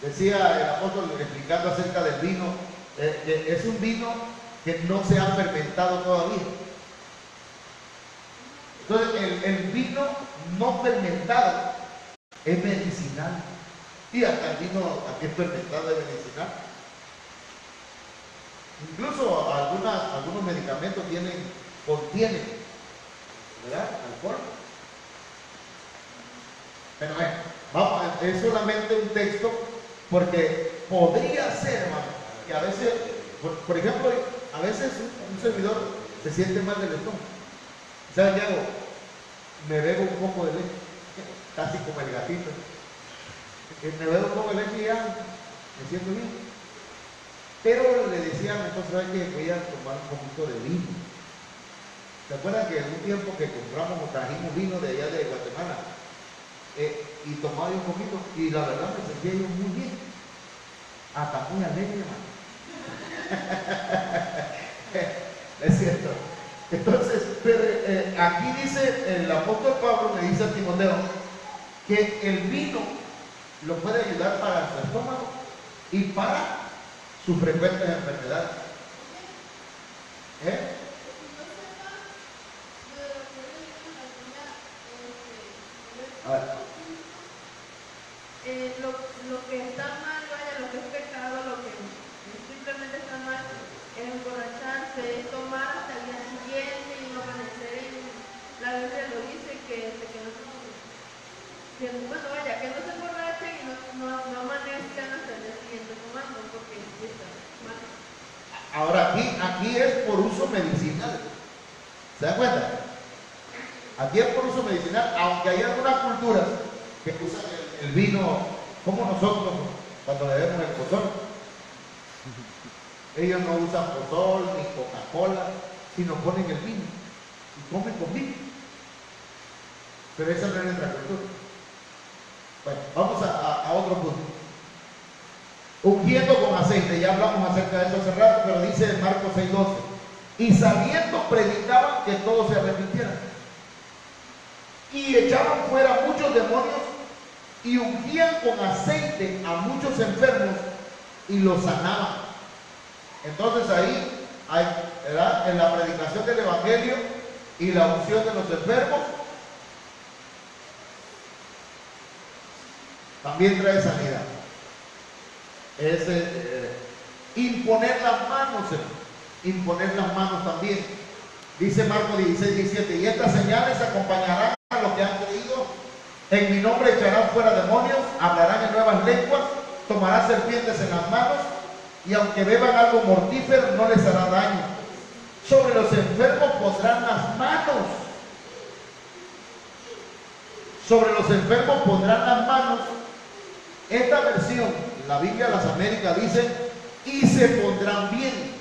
decía el apóstol explicando acerca del vino, que es un vino que no se ha fermentado todavía. Entonces el vino no fermentado es medicinal. Y hasta el vino aquí fermentado es medicinal. Incluso algunos medicamentos contienen, ¿verdad?, alcohol. Pero vamos, es solamente un texto porque podría ser, hermano, que a veces, por ejemplo, a veces un servidor se siente mal del estómago. ¿Sabes qué hago? Me bebo un poco de leche, casi como el gatito. Me bebo un poco de leche y ya me siento bien. Pero le decía a mi esposa, ¿sabes qué? Voy a tomar un poquito de vino. ¿Se acuerdan que en un tiempo que compramos o trajimos vino de allá de Guatemala? Y tomaba yo un poquito, y la verdad me sentía yo muy bien. Hasta muy alegre, hermano. Es cierto. Entonces, pero, aquí dice el apóstol Pablo, le dice a Timoteo, que el vino lo puede ayudar para su estómago y para sus frecuentes enfermedades. A ver. Lo que está mal, vaya, lo que es pecado, lo que simplemente está mal, es emborracharse, es tomar hasta el día siguiente y no amanecer. La Biblia lo dice que no se emborrachen y no amanezcan hasta el día siguiente tomando, porque está mal. Ahora aquí es por uso medicinal. ¿Se dan cuenta? Aquí es por uso medicinal, aunque hay algunas culturas que usan el vino como nosotros cuando bebemos el pozol. Ellos no usan pozol ni Coca-Cola, sino ponen el vino y comen con vino. Pero esa no es nuestra cultura. Bueno, vamos a otro punto. Ungiendo con aceite, ya hablamos acerca de eso hace rato, pero dice en Marcos 6:12, y saliendo predicaban que todos se arrepintieran. Y echaban fuera muchos demonios y ungían con aceite a muchos enfermos y los sanaban. Entonces ahí hay, ¿verdad?, en la predicación del evangelio y la unción de los enfermos, también trae sanidad. Es imponer las manos, imponer las manos también. Dice Marcos 16:17, y estas señales acompañarán a los que han creído. En mi nombre echarán fuera demonios, hablarán en nuevas lenguas, tomarán serpientes en las manos, y aunque beban algo mortífero no les hará daño. Sobre los enfermos pondrán las manos. Sobre los enfermos pondrán las manos. Esta versión, la Biblia de las Américas, dice, y se pondrán bien.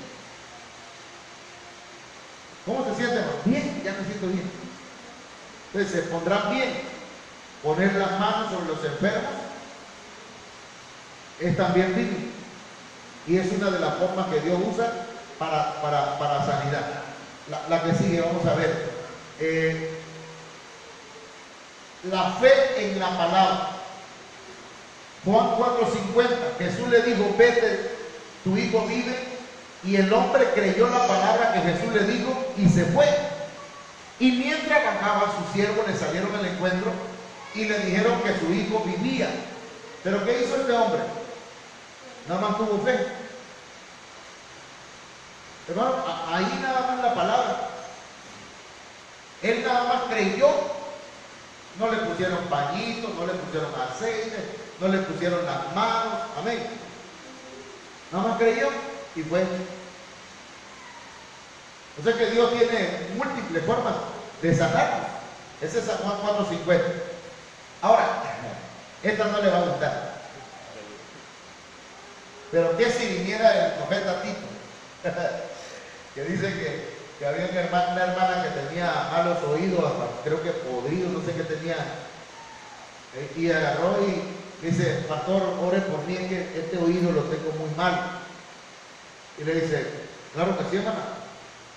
¿Cómo se siente? Bien, ya me siento bien. Entonces se pondrán bien. Poner las manos sobre los enfermos es también bíblico. Y es una de las formas que Dios usa para sanidad. La que sigue, vamos a ver. La fe en la palabra. Juan 4:50, Jesús le dijo, vete, tu hijo vive. Y el hombre creyó la palabra que Jesús le dijo y se fue. Y mientras bajaba, sus siervos le salieron al encuentro y le dijeron que su hijo vivía. ¿Pero qué hizo este hombre? Nada más tuvo fe. Hermano, ahí nada más la palabra. Él nada más creyó. No le pusieron pañitos, no le pusieron aceite, no le pusieron las manos. Amén. Nada más creyó y fue. O sea que Dios tiene múltiples formas de sanarnos. Ese es San Juan 4:50. Ahora, esta no le va a gustar. Pero ¿qué si viniera el profeta Tito? Que dice que había una hermana que tenía malos oídos, hasta creo que podridos, no sé qué tenía. Y agarró y dice, pastor, ore por mí, es que este oído lo tengo muy mal. Y le dice, claro que sí, hermana.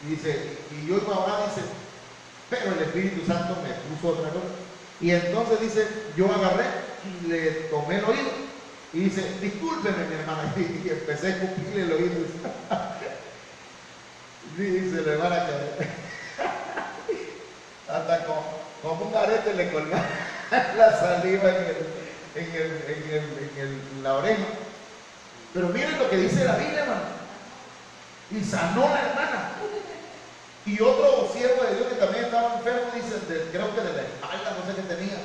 Y dice, y yo iba a orar, dice, pero el Espíritu Santo me puso otra cosa. Y entonces dice, yo agarré y le tomé el oído. Y dice, discúlpeme, mi hermana. Y empecé a escupirle el oído. Dice la hermana que hasta con un arete le colgaba la saliva en la oreja. Pero miren lo que dice la Biblia, hermano. Y sanó la hermana. Y otro siervo de Dios que también estaba enfermo, dice, creo que de la espalda, no sé qué tenía.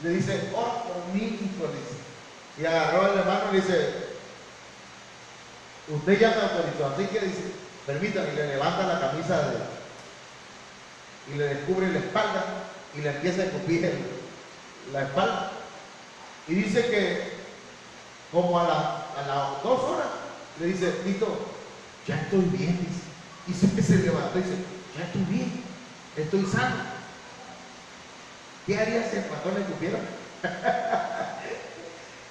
Le dice, ora por mí, hijo, dice. Y agarró al hermano y le dice, usted ya me autorizó, así que dice, permítame, y le levanta la camisa y le descubre la espalda y le empieza a escupir la espalda. Y dice que como a las 2 horas le dice, Tito, ya estoy bien, dice. Y se levantó y dice, ya estoy bien, estoy sano. ¿Qué haría si el pastor le escupiera?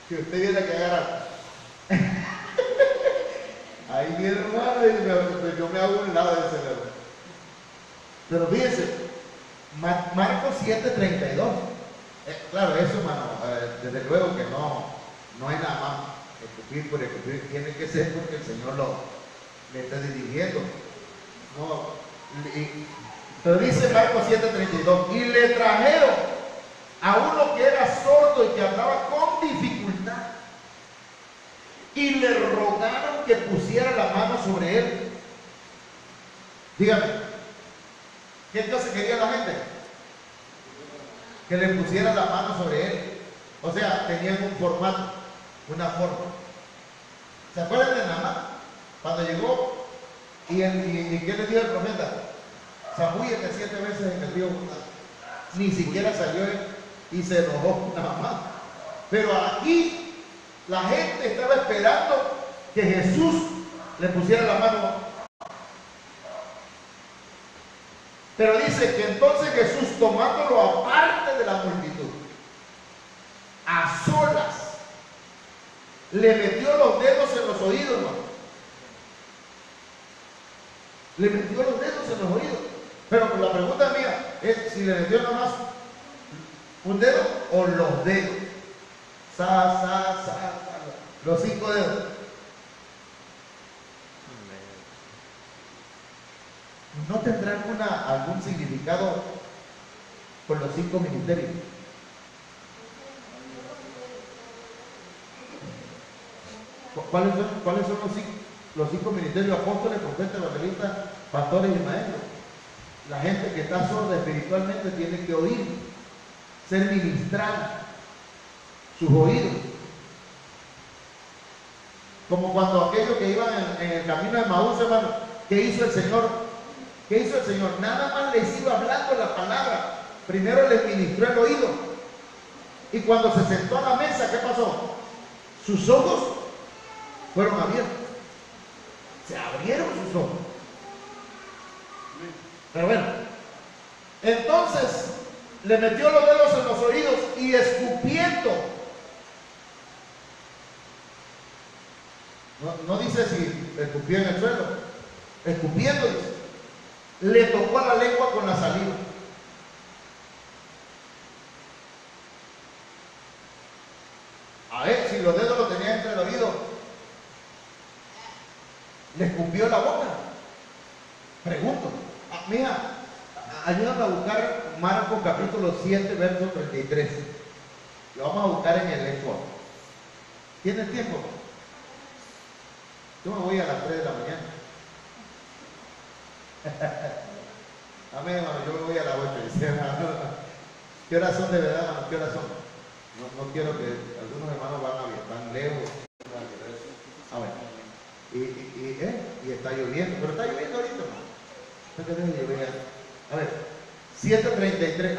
Que usted viera que agarra. Ahí mi hermano, y yo me hago un lado de ese lado. Pero fíjense, Marcos 7:32. Claro, eso, hermano, desde luego que no es nada más escupir por escupir, tiene que ser porque el Señor le está dirigiendo. No, pero dice Marcos 7:32, y le trajeron a uno que era sordo y que hablaba con dificultad, y le rogaron que pusiera la mano sobre él. Dígame, ¿qué entonces quería la gente? Que le pusiera la mano sobre él. O sea, tenían un formato, una forma. ¿Se acuerdan de Naamán? Cuando llegó y ¿qué le dijo el profeta? Zambúllete 7 veces en el río Jordán. Ni siquiera salió él y se enojó Naamán. Pero aquí la gente estaba esperando que Jesús le pusiera la mano. Pero dice que entonces Jesús, tomándolo aparte de la multitud, a solas, le metió los dedos en los oídos, ¿no? Le metió los dedos en los oídos. Pero la pregunta mía es si le metió nada más un dedo o los dedos. Los 5 dedos. ¿No tendrá algún significado con los 5 ministerios? ¿Cuáles son los 5 ministerios? Apóstoles, profetas, evangelistas, pastores y maestros. La gente que está sorda espiritualmente tiene que oír, ser ministrada, sus oídos. Como cuando aquellos que iban en el camino de Maús, hermano, ¿qué hizo el Señor? ¿Qué hizo el Señor? Nada más les iba hablando la palabra. Primero les ministró el oído. Y cuando se sentó a la mesa, ¿qué pasó? Sus ojos fueron abiertos. Se abrieron sus ojos. Pero bueno, entonces le metió los dedos en los oídos y escupiendo. No dice si escupió en el suelo. Escupiendo, dice. Le tocó la lengua con la saliva. A ver, si los dedos lo tenía entre el oído, le escupió la boca. Pregunto, mira, ayúdame a buscar Marcos capítulo 7, verso 33. Lo vamos a buscar en el lenguaje. ¿Tienes tiempo? Yo me voy a las 3 de la mañana. Amén, hermano, yo me voy a las 8. ¿Qué horas son de verdad, hermano? ¿Qué horas son? No quiero que algunos hermanos van lejos. A ver. Y está lloviendo, pero está lloviendo ahorita, hermano. A ver, 7:33.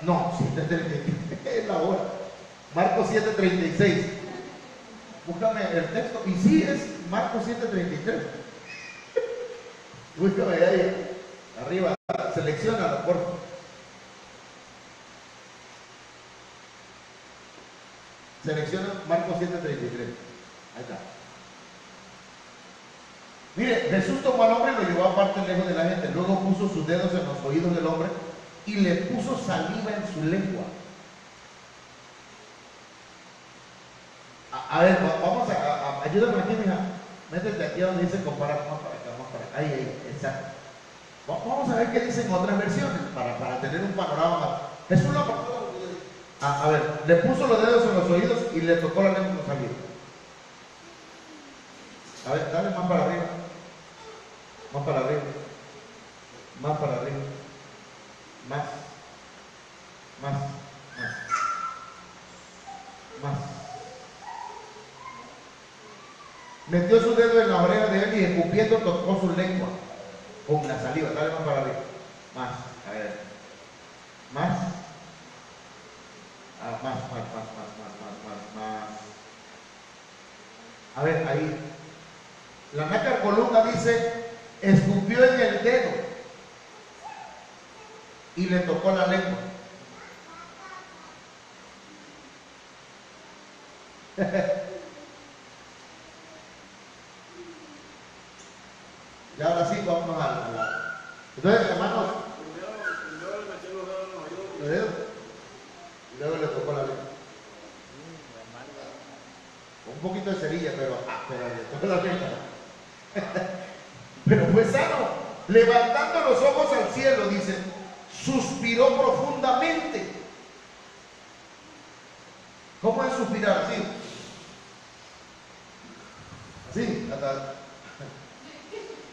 No, 7:33 es la hora. Marcos 7:36. Búscame el texto. Y sí, es Marcos 7:33. Búscame ahí, arriba, selecciónalo, por favor. Selecciona Marcos 7:33. Ahí está. Mire, Jesús tomó al hombre y lo llevó aparte lejos de la gente. Luego puso sus dedos en los oídos del hombre y le puso saliva en su lengua. A ver, vamos a ayúdame aquí, mija. Métete aquí donde dice comparar. Vamos para acá, vamos para acá. Ahí, exacto. Vamos a ver qué dicen otras versiones para tener un panorama. Jesús lo apartó. A ver, le puso los dedos en los oídos y le tocó la lengua con la saliva. A ver, dale más para arriba. Más para arriba. Más para arriba. Más. Metió su dedo en la oreja de él y escupiendo tocó su lengua con la saliva. Dale más para arriba. Más, a ver. Más. Más. A ver, ahí. La nácar columna dice, escupió en el dedo y le tocó la lengua. Y ahora sí, vamos a la... Entonces, hermanos, Primero le metió los dedos en los oídos. ¿lo veo? Y luego le tocó la lengua. Un poquito de cerilla, pero le tocó la lengua. Pero fue sano. Levantando los ojos al cielo, dice, suspiró profundamente. ¿Cómo es suspirar? Así. Así, hasta.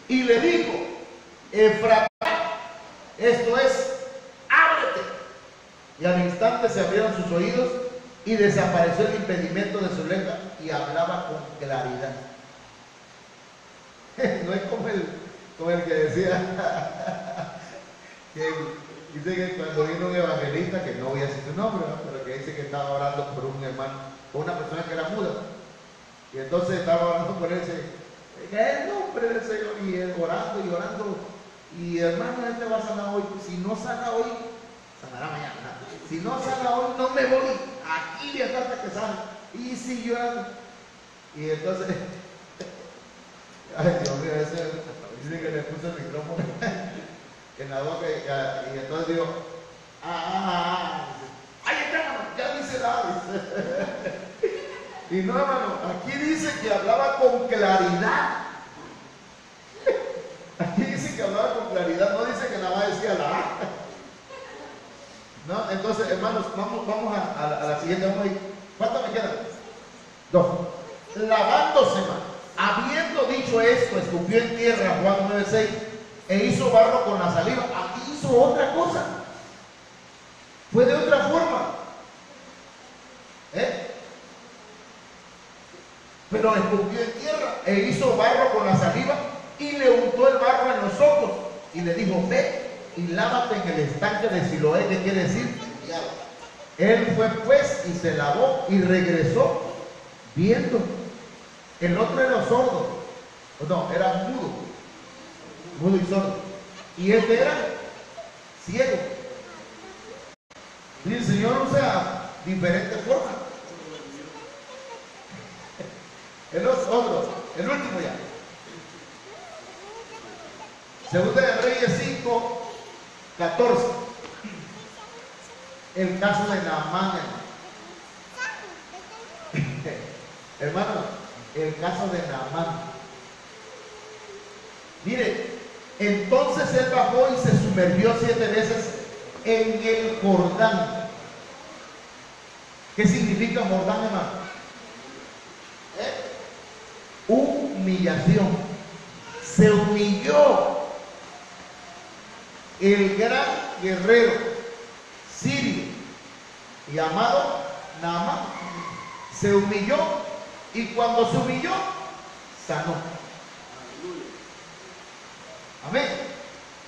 Y le dijo, Efratá, esto es, ábrete. Y al instante se abrieron sus oídos y desapareció el impedimento de su lengua y hablaba con claridad. No es como el que decía que dice que cuando vino un evangelista, que no voy a decir su nombre, ¿no? Pero que dice que estaba orando por un hermano, por una persona que era muda, y entonces estaba orando por él, en el nombre del Señor, y él orando y orando, y hermano, este va a sanar hoy. Si no sana hoy, sanará mañana. Si no sana hoy, no me voy, aquí voy a estar hasta que sane. Y si llorando, y entonces ay, Dios mío, ese dice que le puso el micrófono en la boca y entonces digo, ay, hermano, ya dice la. Y no, hermano, aquí dice que hablaba con claridad. Aquí dice que hablaba con claridad, no dice que nada más decía la A. ¿No? Entonces, hermanos, vamos a la siguiente, vamos a ir. ¿Cuántas me quedan? 2. Lavándose, hermano. Habiendo dicho esto, escupió en tierra, Juan 9:6, e hizo barro con la saliva. Aquí hizo otra cosa. Fue de otra forma. Pero escupió en tierra, e hizo barro con la saliva, y le untó el barro en los ojos, y le dijo, ve y lávate en el estanque de Siloé, que quiere decir, él fue pues y se lavó y regresó viendo. El otro era sordo, no, era mudo y sordo, y este era ciego. Y el Señor usa diferentes formas. El último ya. Segunda de Reyes 5:14. El caso de Naamán, hermano, el caso de Naamán. Mire, entonces él bajó y se sumergió 7 veces en el Jordán. ¿Qué significa Jordán, hermano? Humillación. Se humilló el gran guerrero sirio llamado Naamán. Se humilló, y cuando se humilló, sanó. Amén.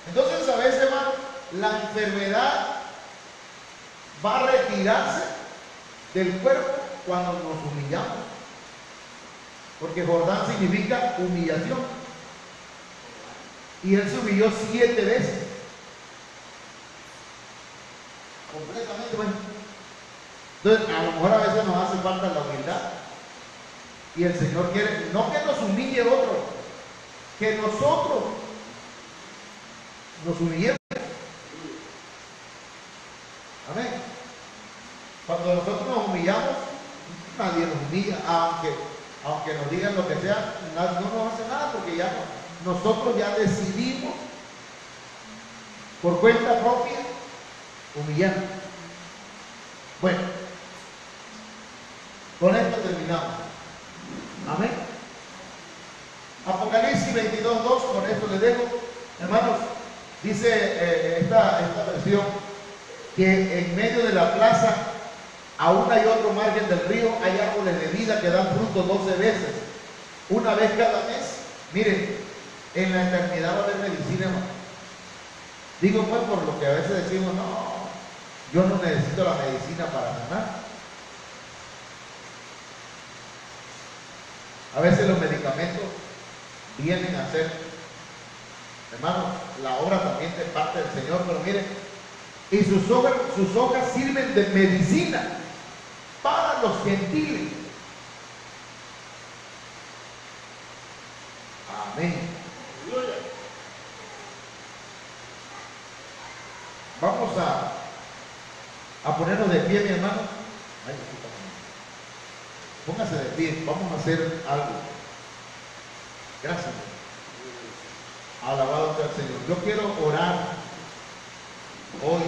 Entonces, a veces, hermano, la enfermedad va a retirarse del cuerpo cuando nos humillamos. Porque Jordán significa humillación. Y él se humilló 7 veces. Completamente, bueno. Entonces, a lo mejor a veces nos hace falta la humildad. Y el Señor quiere, no que nos humille otro, que nosotros nos humillemos. Amén. Cuando nosotros nos humillamos, nadie nos humilla, aunque nos digan lo que sea, no nos hace nada, porque ya nosotros ya decidimos por cuenta propia humillar. Bueno, con esto terminamos. Amén. Apocalipsis 22:2, con esto les dejo. Hermanos, dice esta versión que en medio de la plaza, a una y otro margen del río, hay árboles de vida que dan fruto 12 veces, una vez cada mes. Miren, en la eternidad va a haber medicina, hermano. Digo pues por lo que a veces decimos, no, yo no necesito la medicina para sanar. A veces los medicamentos vienen a ser, hermanos, la obra también de parte del Señor, pero miren, y sus hojas sirven de medicina para los gentiles. Amén. Vamos a ponernos de pie, mi hermano. Ay, póngase de pie, vamos a hacer algo. Gracias. Alabado sea el Señor. Yo quiero orar hoy